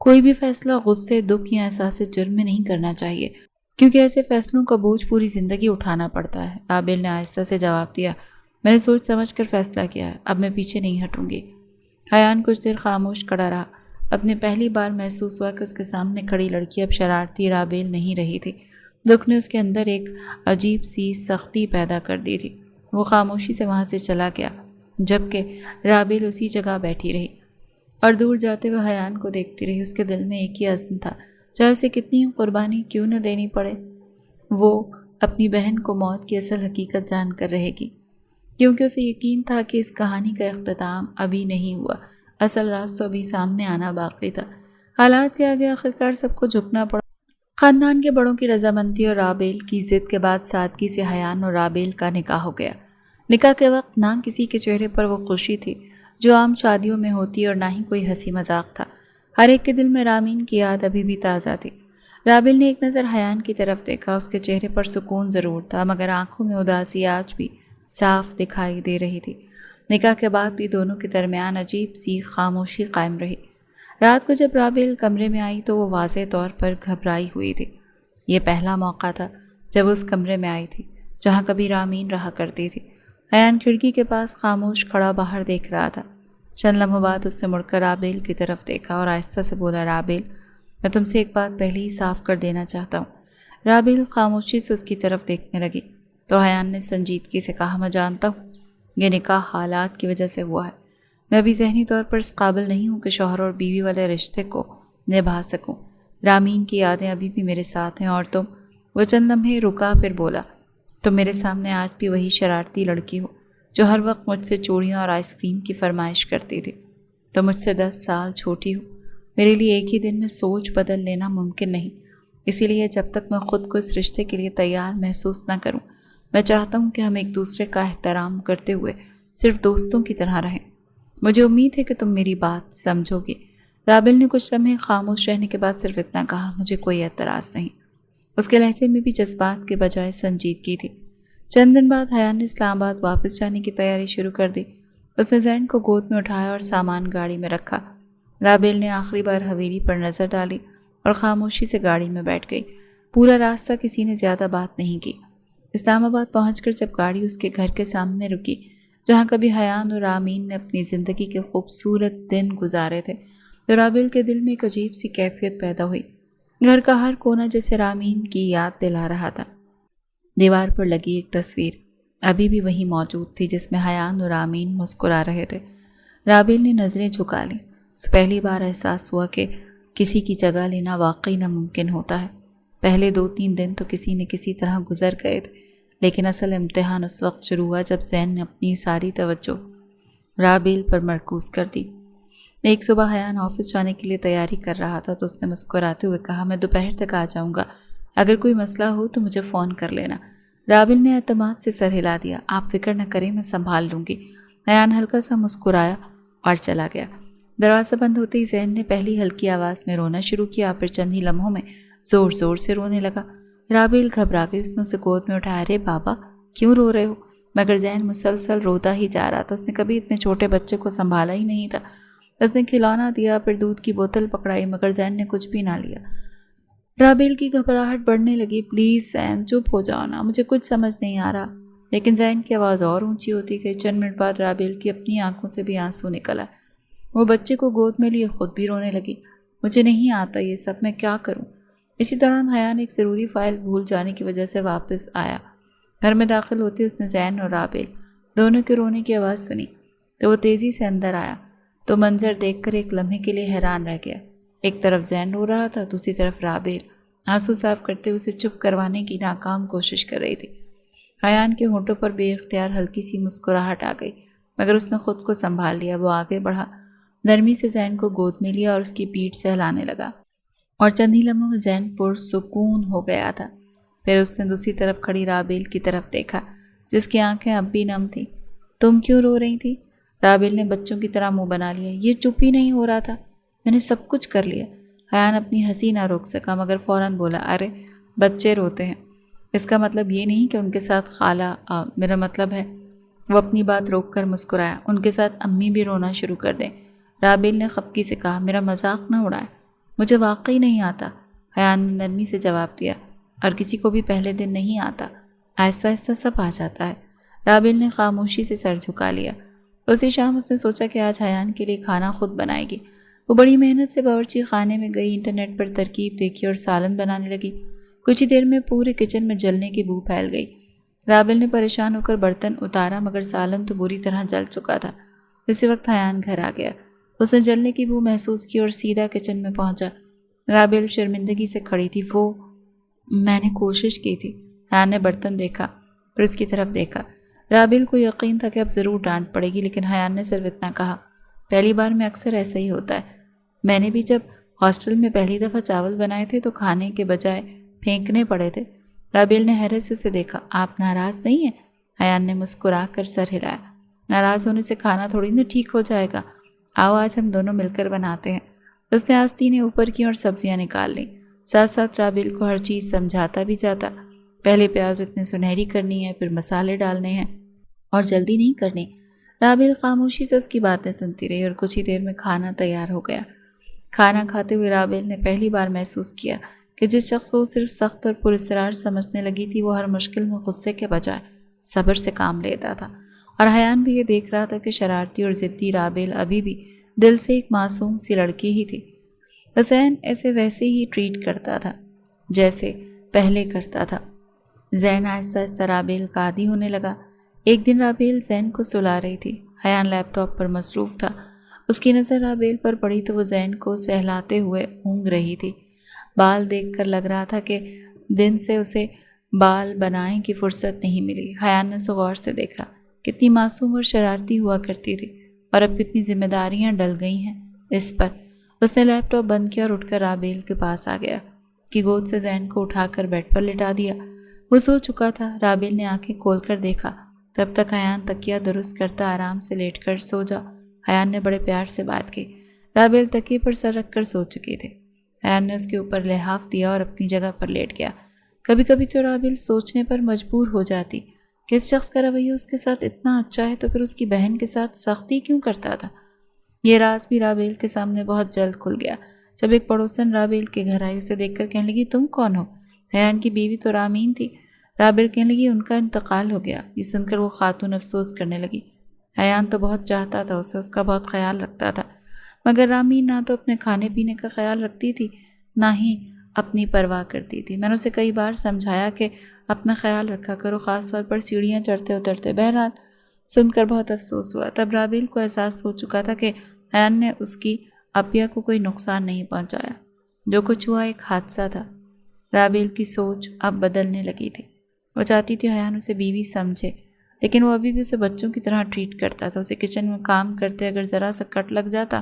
کوئی بھی فیصلہ غصے، دکھ یا احساس جرم میں نہیں کرنا چاہیے، کیونکہ ایسے فیصلوں کا بوجھ پوری زندگی اٹھانا پڑتا ہے۔ رابل نے آہستہ سے جواب دیا، میں نے سوچ سمجھ کر فیصلہ کیا ہے، اب میں پیچھے نہیں ہٹوں گی۔ حیان کچھ دیر خاموش کھڑا رہا۔ اپنے پہلی بار محسوس ہوا کہ اس کے سامنے کھڑی لڑکی اب شرارتی رابل نہیں رہی تھی۔ دکھ نے اس کے اندر ایک عجیب سی سختی پیدا کر دی تھی۔ وہ خاموشی سے وہاں سے چلا گیا، جبکہ رابل اسی جگہ بیٹھی رہی اور دور جاتے ہوئے حیان کو دیکھتی رہی۔ اس کے دل میں ایک ہی عزم تھا، چاہے اسے کتنی قربانی کیوں نہ دینی پڑے، وہ اپنی بہن کو موت کی اصل حقیقت جان کر رہے گی، کیونکہ اسے یقین تھا کہ اس کہانی کا اختتام ابھی نہیں ہوا، اصل راز تو ابھی سامنے آنا باقی تھا۔ حالات کے آگے آخرکار سب کو جھکنا پڑا۔ خاندان کے بڑوں کی رضامندی اور رابل کی ضد کے بعد سادگی سے حیان اور رابل کا نکاح ہو گیا۔ نکاح کے وقت نہ کسی کے چہرے پر وہ خوشی تھی جو عام شادیوں میں ہوتی، اور نہ ہی کوئی ہنسی مذاق تھا۔ ہر ایک کے دل میں رامین کی یاد ابھی بھی تازہ تھی۔ رابل نے ایک نظر حیان کی طرف دیکھا، اس کے چہرے پر سکون ضرور تھا، مگر آنکھوں میں اداسی آج بھی صاف دکھائی دے رہی تھی۔ نکاح کے بعد بھی دونوں کے درمیان عجیب سی خاموشی قائم رہی۔ رات کو جب رابل کمرے میں آئی تو وہ واضح طور پر گھبرائی ہوئی تھی۔ یہ پہلا موقع تھا جب اس کمرے میں آئی تھی جہاں کبھی رامین رہا کرتی تھی۔ حیان کھڑکی کے پاس خاموش کھڑا باہر دیکھ رہا تھا۔ چند لمحوں بعد اس نے مڑ کر رابل کی طرف دیکھا اور آہستہ سے بولا، رابل، میں تم سے ایک بات پہلے ہی صاف کر دینا چاہتا ہوں۔ رابل خاموشی سے اس کی طرف دیکھنے لگی تو حیان نے سنجیدگی سے کہا، میں جانتا ہوں یہ نکاح حالات کی وجہ سے ہوا ہے۔ میں ابھی ذہنی طور پر اس قابل نہیں ہوں کہ شوہر اور بیوی والے رشتے کو نبھا سکوں۔ رامین کی یادیں ابھی بھی میرے ساتھ ہیں اور تم۔ وہ چند لمحے رکا، پھر بولا، تم میرے سامنے آج بھی وہی شرارتی لڑکی ہو جو ہر وقت مجھ سے چوڑیاں اور آئس کریم کی فرمائش کرتی تھی۔ تم مجھ سے 10 سال چھوٹی ہو۔ میرے لیے ایک ہی دن میں سوچ بدل لینا ممکن نہیں، اسی لیے جب تک میں خود کو اس رشتے کے لیے تیار محسوس نہ کروں، میں چاہتا ہوں کہ ہم ایک دوسرے کا احترام کرتے ہوئے صرف دوستوں کی طرح رہیں۔ مجھے امید ہے کہ تم میری بات سمجھو گے۔ رابل نے کچھ لمحے خاموش رہنے کے بعد صرف اتنا کہا، مجھے کوئی اعتراض نہیں۔ اس کے لہجے میں بھی جذبات کے بجائے سنجیدگی تھی۔ چند دن بعد حیان نے اسلام آباد واپس جانے کی تیاری شروع کر دی۔ اس نے زین کو گود میں اٹھایا اور سامان گاڑی میں رکھا۔ رابل نے آخری بار حویلی پر نظر ڈالی اور خاموشی سے گاڑی میں بیٹھ گئی۔ پورا راستہ کسی نے زیادہ بات نہیں کی۔ اسلام آباد پہنچ کر جب گاڑی اس کے گھر کے سامنے رکی جہاں کبھی حیان اور رامین نے اپنی زندگی کے خوبصورت دن گزارے تھے، تو رابل کے دل میں ایک عجیب سی کیفیت پیدا ہوئی۔ گھر کا ہر کونا جیسے رامین کی یاد دلا رہا تھا۔ دیوار پر لگی ایک تصویر ابھی بھی وہیں موجود تھی جس میں حیان اور رامین مسکرا رہے تھے۔ رابل نے نظریں جھکا لیں۔ اسے پہلی بار احساس ہوا کہ کسی کی جگہ لینا واقعی ناممکن ہوتا ہے۔ پہلے 2-3 دن تو کسی نہ کسی طرح گزر گئے تھے، لیکن اصل امتحان اس وقت شروع ہوا جب زین نے اپنی ساری توجہ رابل پر مرکوز کر دی۔ ایک صبح حیان آفس جانے کے لیے تیاری کر رہا تھا تو اس نے مسکراتے ہوئے کہا، میں دوپہر تک آ جاؤں گا، اگر کوئی مسئلہ ہو تو مجھے فون کر لینا۔ رابل نے اعتماد سے سر ہلا دیا، آپ فکر نہ کریں، میں سنبھال لوں گی۔ حیان ہلکا سا مسکرایا اور چلا گیا۔ دروازہ بند ہوتے ہی زین نے پہلی ہلکی آواز میں رونا شروع کیا، پھر چند ہی لمحوں میں زور زور سے رونے لگا۔ رابل گھبرا گئی، اس نے اسے گود میں اٹھایا، ارے بابا کیوں رو رہے ہو؟ مگر زین مسلسل روتا ہی جا رہا تھا۔ اس نے کبھی اتنے چھوٹے بچے کو سنبھالا ہی نہیں تھا۔ اس نے کھلونا دیا، پھر دودھ کی بوتل پکڑائی، مگر زین نے کچھ بھی نہ لیا۔ رابل کی گھبراہٹ بڑھنے لگی، پلیز زین چپ ہو جاؤ نا، مجھے کچھ سمجھ نہیں آ رہا۔ لیکن زین کی آواز اور اونچی ہوتی گئی۔ چند منٹ بعد رابل کی اپنی آنکھوں سے بھی آنسو نکل آئے۔ وہ بچے کو گود میں لیے خود بھی رونے لگی، مجھے نہیں آتا یہ سب، میں کیا کروں؟ اسی دوران حیان ایک ضروری فائل بھول جانے کی وجہ سے واپس آیا۔ گھر میں داخل ہوتے اس نے زین اور رابل دونوں کے رونے کی آواز سنی تو وہ تیزی سے اندر آیا تو منظر دیکھ کر ایک لمحے کے لیے حیران رہ گیا۔ ایک طرف زین رو رہا تھا، دوسری طرف رابل آنسو صاف کرتے اسے چپ کروانے کی ناکام کوشش کر رہی تھی۔ حیان کے ہونٹوں پر بے اختیار ہلکی سی مسکراہٹ آ گئی، مگر اس نے خود کو سنبھال لیا۔ وہ آگے بڑھا، نرمی سے زین کو گود میں لیا اور اس کی پیٹھ سے ہلانے لگا، اور چند ہی لمحوں میں زین پرسکون ہو گیا تھا۔ پھر اس نے دوسری طرف کھڑی رابل کی طرف دیکھا جس کی آنکھیں اب بھی نم تھیں۔ تم کیوں رو رہی تھی؟ رابل نے بچوں کی طرح منہ بنا لیا، یہ چپ ہی نہیں ہو رہا تھا، میں نے سب کچھ کر لیا۔ حیان اپنی ہنسی نہ روک سکا مگر فوراً بولا، ارے بچے روتے ہیں، اس کا مطلب یہ نہیں کہ ان کے ساتھ خالہ میرا مطلب ہے۔ وہ اپنی بات روک کر مسکرایا، ان کے ساتھ امی بھی رونا شروع کر دیں۔ رابل نے خفگی سے کہا، میرا مذاق نہ اڑائے، مجھے واقعی نہیں آتا، حیان نے نرمی سے جواب دیا، اور کسی کو بھی پہلے دن نہیں آتا، آہستہ آہستہ سب آ جاتا ہے۔ رابل نے خاموشی سے سر جھکا لیا۔ اسی شام اس نے سوچا کہ آج حیان کے لیے کھانا خود بنائے گی۔ وہ بڑی محنت سے باورچی خانے میں گئی، انٹرنیٹ پر ترکیب دیکھی اور سالن بنانے لگی۔ کچھ ہی دیر میں پورے کچن میں جلنے کی بو پھیل گئی۔ رابل نے پریشان ہو کر برتن اتارا، مگر سالن تو بری طرح جل چکا تھا۔ اسی وقت حیان گھر آ گیا۔ اس نے جلنے کی بو محسوس کی اور سیدھا کچن میں پہنچا۔ رابل شرمندگی سے کھڑی تھی۔ میں نے کوشش کی تھی۔ حیان نے برتن دیکھا، پھر اس کی طرف دیکھا۔ رابل کو یقین تھا کہ اب ضرور ڈانٹ پڑے گی، لیکن حیان نے صرف اتنا کہا، پہلی بار میں اکثر ایسا ہی ہوتا ہے۔ میں نے بھی جب ہاسٹل میں پہلی دفعہ چاول بنائے تھے تو کھانے کے بجائے پھینکنے پڑے تھے۔ رابل نے حیرت سے اسے دیکھا۔ آپ ناراض نہیں ہیں؟ حیان نے مسکرا کر سر ہلایا۔ ناراض ہونے سے کھانا تھوڑی نہ ٹھیک ہو جائے گا۔ آؤ آج ہم دونوں مل کر بناتے ہیں۔ اس نے آستینیں اوپر کی اور سبزیاں نکال لیں۔ ساتھ ساتھ رابل کو ہر چیز سمجھاتا بھی جاتا۔ پہلے پیاز اتنے سنہری کرنی ہے، پھر مسالے ڈالنے ہیں اور جلدی نہیں کرنی۔ رابل خاموشی سے اس کی باتیں سنتی رہی اور کچھ ہی دیر میں کھانا تیار ہو گیا۔ کھانا کھاتے ہوئے رابل نے پہلی بار محسوس کیا کہ جس شخص کو صرف سخت اور پراسرار سمجھنے لگی تھی، وہ ہر مشکل میں غصے کے بجائے صبر سے کام لیتا تھا۔ اور حیان بھی یہ دیکھ رہا تھا کہ شرارتی اور ضدی رابل ابھی بھی دل سے ایک معصوم سی لڑکی ہی تھی۔ حسین ایسے ویسے ہی ٹریٹ کرتا تھا جیسے پہلے کرتا تھا۔ زین آہستہ آہستہ رابل کا عادی ہونے لگا۔ ایک دن رابل زین کو سلا رہی تھی۔ حیان لیپ ٹاپ پر مصروف تھا۔ اس کی نظر رابل پر پڑی تو وہ زین کو سہلاتے ہوئے اونگ رہی تھی۔ بال دیکھ کر لگ رہا تھا کہ دن سے اسے بال بنائیں کی فرصت نہیں ملی۔ حیان نے اسے غور سے دیکھا، کتنی معصوم اور شرارتی ہوا کرتی تھی، اور اب کتنی ذمہ داریاں ڈل گئی ہیں اس پر۔ اس نے لیپ ٹاپ بند کیا اور اٹھ کر رابل کے پاس آ گیا، کی گود سے زین کو اٹھا کر بیڈ پر لٹا دیا۔ وہ سو چکا تھا۔ رابل نے آنکھیں کھول کر دیکھا، تب تک حیان تکیہ درست کرتا آرام سے لیٹ کر سو جا۔ حیان نے بڑے پیار سے بات کی۔ رابل تکیے پر سر رکھ کر سو چکی تھی۔ حیان نے اس کے اوپر لحاف دیا اور اپنی جگہ پر لیٹ گیا۔ کبھی کبھی تو رابل سوچنے پر مجبور ہو جاتی کہ اس شخص کا رویہ اس کے ساتھ اتنا اچھا ہے تو پھر اس کی بہن کے ساتھ سختی کیوں کرتا تھا۔ یہ راز بھی رابل کے سامنے بہت جلد کھل گیا جب ایک پڑوسن رابل کے گھر آئی۔ اسے دیکھ کر کہنے لگی، تم کون ہو؟ حیان کی بیوی تو رامین تھی۔ رابل کہنے لگی، ان کا انتقال ہو گیا۔ یہ سن کر وہ خاتون افسوس کرنے لگی۔ حیان تو بہت چاہتا تھا اسے، اس کا بہت خیال رکھتا تھا، مگر رامین نہ تو اپنے کھانے پینے کا خیال رکھتی تھی، نہ ہی اپنی پرواہ کرتی تھی۔ میں نے اسے کئی بار سمجھایا کہ اپنا خیال رکھا کرو، خاص طور پر سیڑھیاں چڑھتے اترتے۔ بہرحال سن کر بہت افسوس ہوا۔ تب رابل کو احساس ہو چکا تھا کہ حیان نے اس کی اپیہ کو کوئی نقصان نہیں پہنچایا۔ جو کچھ ہوا ایک حادثہ تھا۔ رابل کی سوچ اب بدلنے لگی تھی۔ وہ چاہتی تھی حیان اسے بیوی سمجھے، لیکن وہ ابھی بھی اسے بچوں کی طرح ٹریٹ کرتا تھا۔ اسے کچن میں کام کرتے اگر ذرا سا کٹ لگ جاتا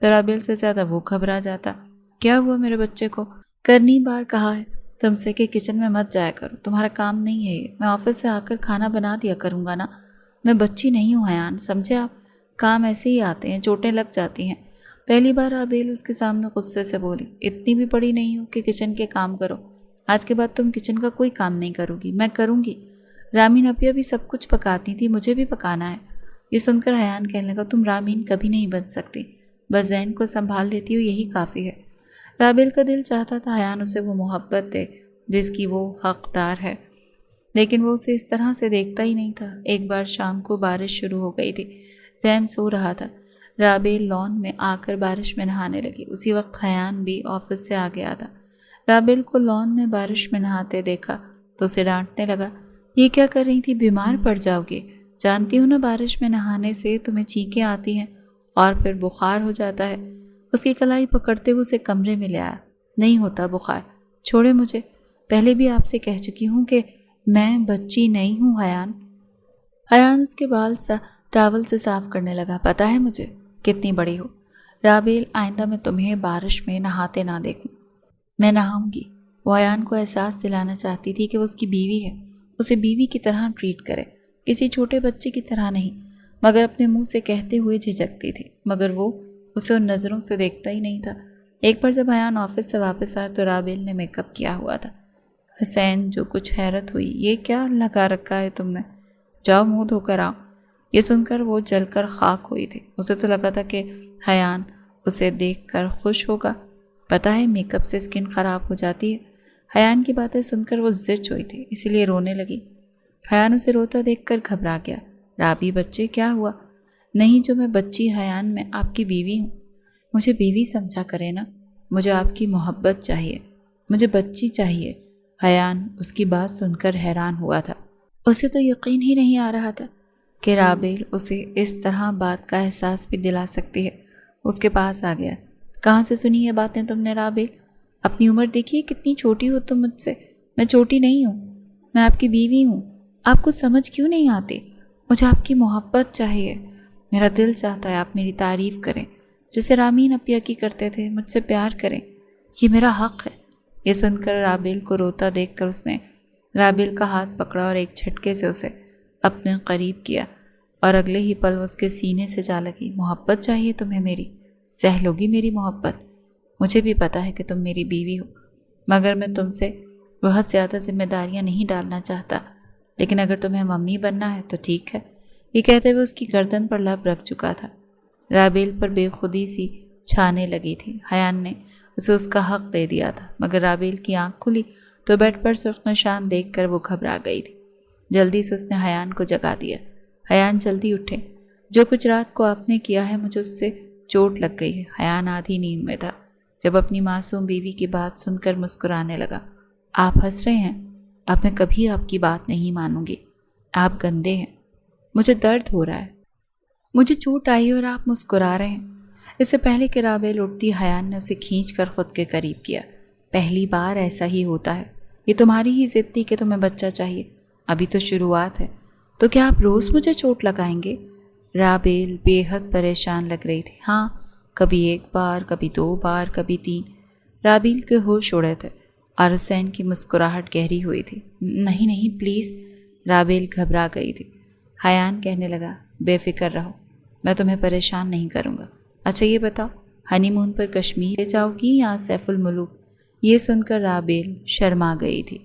تو رابل سے زیادہ وہ گھبرا جاتا۔ کیا ہوا میرے بچے کو؟ کرنی بار کہا ہے تم سے کہ کچن میں مت جایا کرو، تمہارا کام نہیں ہے یہ۔ میں آفس سے آ کر کھانا بنا دیا کروں گا نا۔ میں بچی نہیں ہوں حیان، سمجھے آپ؟ کام ایسے ہی آتے ہیں، چوٹیں لگ جاتی ہیں۔ پہلی بار رابل اس کے سامنے غصے سے بولی، اتنی بھی بڑی نہیں ہو کہ کچن کے کام کرو۔ آج کے بعد تم کچن کا کوئی کام نہیں کرو گی، میں کروں گی۔ رامین اپیہ بھی سب کچھ پکاتی تھی، مجھے بھی پکانا ہے۔ یہ سن کر حیان کہنے لگا، تم رامین کبھی نہیں بن سکتی، بس زین کو سنبھال لیتی ہو یہی کافی ہے۔ رابل کا دل چاہتا تھا حیان اسے وہ محبت دے جس کی وہ حقدار ہے، لیکن وہ اسے اس طرح سے دیکھتا ہی نہیں تھا۔ ایک بار شام کو بارش شروع ہو گئی تھی۔ زین سو رہا تھا۔ رابل لان میں آ کر بارش میں نہانے لگی۔ اسی وقت حیان بھی آفس سے آ گیا تھا۔ رابل کو لان میں بارش میں نہاتے دیکھا تو اسے ڈانٹنے لگا، یہ کیا کر رہی تھی؟ بیمار پڑ جاؤ گے، جانتی ہوں نا بارش میں نہانے سے تمہیں چینکیں آتی ہیں اور پھر بخار ہو جاتا ہے۔ اس کی کلائی پکڑتے ہوئے اسے کمرے میں لے آیا۔ نہیں ہوتا بخار، چھوڑے مجھے، پہلے بھی آپ سے کہہ چکی ہوں کہ میں بچی نہیں ہوں حیان۔ حیان اس کے بال ٹاول سے صاف کرنے لگا، پتہ ہے مجھے کتنی بڑی ہو۔ رابل آئندہ میں تمہیں بارش میں نہاتے نہ دیکھوں۔ میں نہاؤں گی۔ وہ حیان کو احساس دلانا چاہتی تھی کہ وہ اس کی بیوی ہے، اسے بیوی کی طرح ٹریٹ کرے، کسی چھوٹے بچے کی طرح نہیں، مگر اپنے منہ سے کہتے ہوئے جھجکتی تھی۔ مگر وہ اسے ان نظروں سے دیکھتا ہی نہیں تھا۔ ایک بار جب حیان آفس سے واپس آیا تو رابل نے میک اپ کیا ہوا تھا۔ حسین جو کچھ حیرت ہوئی، یہ کیا لگا رکھا ہے تم نے؟ جاؤ منہ دھو کر آؤ۔ یہ سن کر وہ جل کر خاک ہوئی تھی۔ اسے تو لگا تھا کہ حیان اسے دیکھ کر خوش ہوگا۔ پتہ ہے میک اپ سے اسکن خراب ہو جاتی ہے۔ حیان کی باتیں سن کر وہ زچ ہوئی تھی، اسی لیے رونے لگی۔ حیان اسے روتا دیکھ کر گھبرا گیا۔ رابی بچے کیا ہوا؟ نہیں جو میں بچی حیان، میں آپ کی بیوی ہوں، مجھے بیوی سمجھا کرے نا، مجھے آپ کی محبت چاہیے، مجھے بچی چاہیے۔ حیان اس کی بات سن کر حیران ہوا تھا۔ اسے تو یقین ہی نہیں آ رہا تھا کہ رابیل اسے اس طرح بات کا احساس بھی دلا سکتی ہے۔ اس کے پاس آ گیا۔ کہاں سے سنی یہ باتیں تم نے رابیل؟ اپنی عمر دیکھیے کتنی چھوٹی ہو تم مجھ سے۔ میں چھوٹی نہیں ہوں، میں آپ کی بیوی ہوں۔ آپ کو سمجھ کیوں نہیں آتی؟ مجھے آپ کی محبت چاہیے۔ میرا دل چاہتا ہے آپ میری تعریف کریں، جیسے رامین اپیا کی کرتے تھے، مجھ سے پیار کریں، یہ میرا حق ہے۔ یہ سن کر رابیل کو روتا دیکھ کر اس نے رابیل کا ہاتھ پکڑا اور ایک جھٹکے سے اسے اپنے قریب کیا، اور اگلے ہی پل اس کے سینے سے جا لگی۔ محبت چاہیے تمہیں میری؟ سہ لوگی میری محبت؟ مجھے بھی پتا ہے کہ تم میری بیوی ہو، مگر میں تم سے بہت زیادہ ذمہ داریاں نہیں ڈالنا چاہتا، لیکن اگر تمہیں ممی بننا ہے تو ٹھیک ہے۔ یہ کہتے ہوئے اس کی گردن پر لب رکھ چکا تھا۔ رابیل پر بے خودی سی چھانے لگی تھی۔ حیان نے اسے اس کا حق دے دیا تھا، مگر رابیل کی آنکھ کھلی تو بیڈ پر سرخ نشان دیکھ کر وہ گھبرا گئی تھی۔ جلدی سے اس نے حیان کو جگا دیا۔ حیان جلدی اٹھے، جو کچھ رات کو آپ نے کیا ہے مجھے اس سے چوٹ لگ گئی ہے۔ حیان آدھی نیند میں تھا جب اپنی معصوم بیوی کی بات سن کر مسکرانے لگا۔ آپ ہنس رہے ہیں؟ اب میں کبھی آپ کی بات نہیں مانوں گی، آپ گندے ہیں، مجھے درد ہو رہا ہے، مجھے چوٹ آئی اور آپ مسکرا رہے ہیں۔ اس سے پہلے کہ رابیل اٹھتی، حیان نے اسے کھینچ کر خود کے قریب کیا۔ پہلی بار ایسا ہی ہوتا ہے، یہ تمہاری ہی ضد تھی کہ تمہیں بچہ چاہیے، ابھی تو شروعات ہے، تو کیا آپ روز مجھے چوٹ لگائیں گے؟ رابیل بے حد پریشان لگ رہی تھی۔ ہاں، کبھی 1 بار، کبھی 2 بار، کبھی 3۔ رابیل کے ہوش اڑے تھے اور حسین کی مسکراہٹ گہری ہوئی تھی۔ نہیں نہیں پلیز، رابیل گھبرا گئی تھی۔ حیان کہنے لگا، بے فکر رہو، میں تمہیں پریشان نہیں کروں گا۔ اچھا یہ بتاؤ، ہنی مون پر کشمیر جاؤ گی یا سیف الملوک؟ یہ سن کر رابیل شرما گئی تھی۔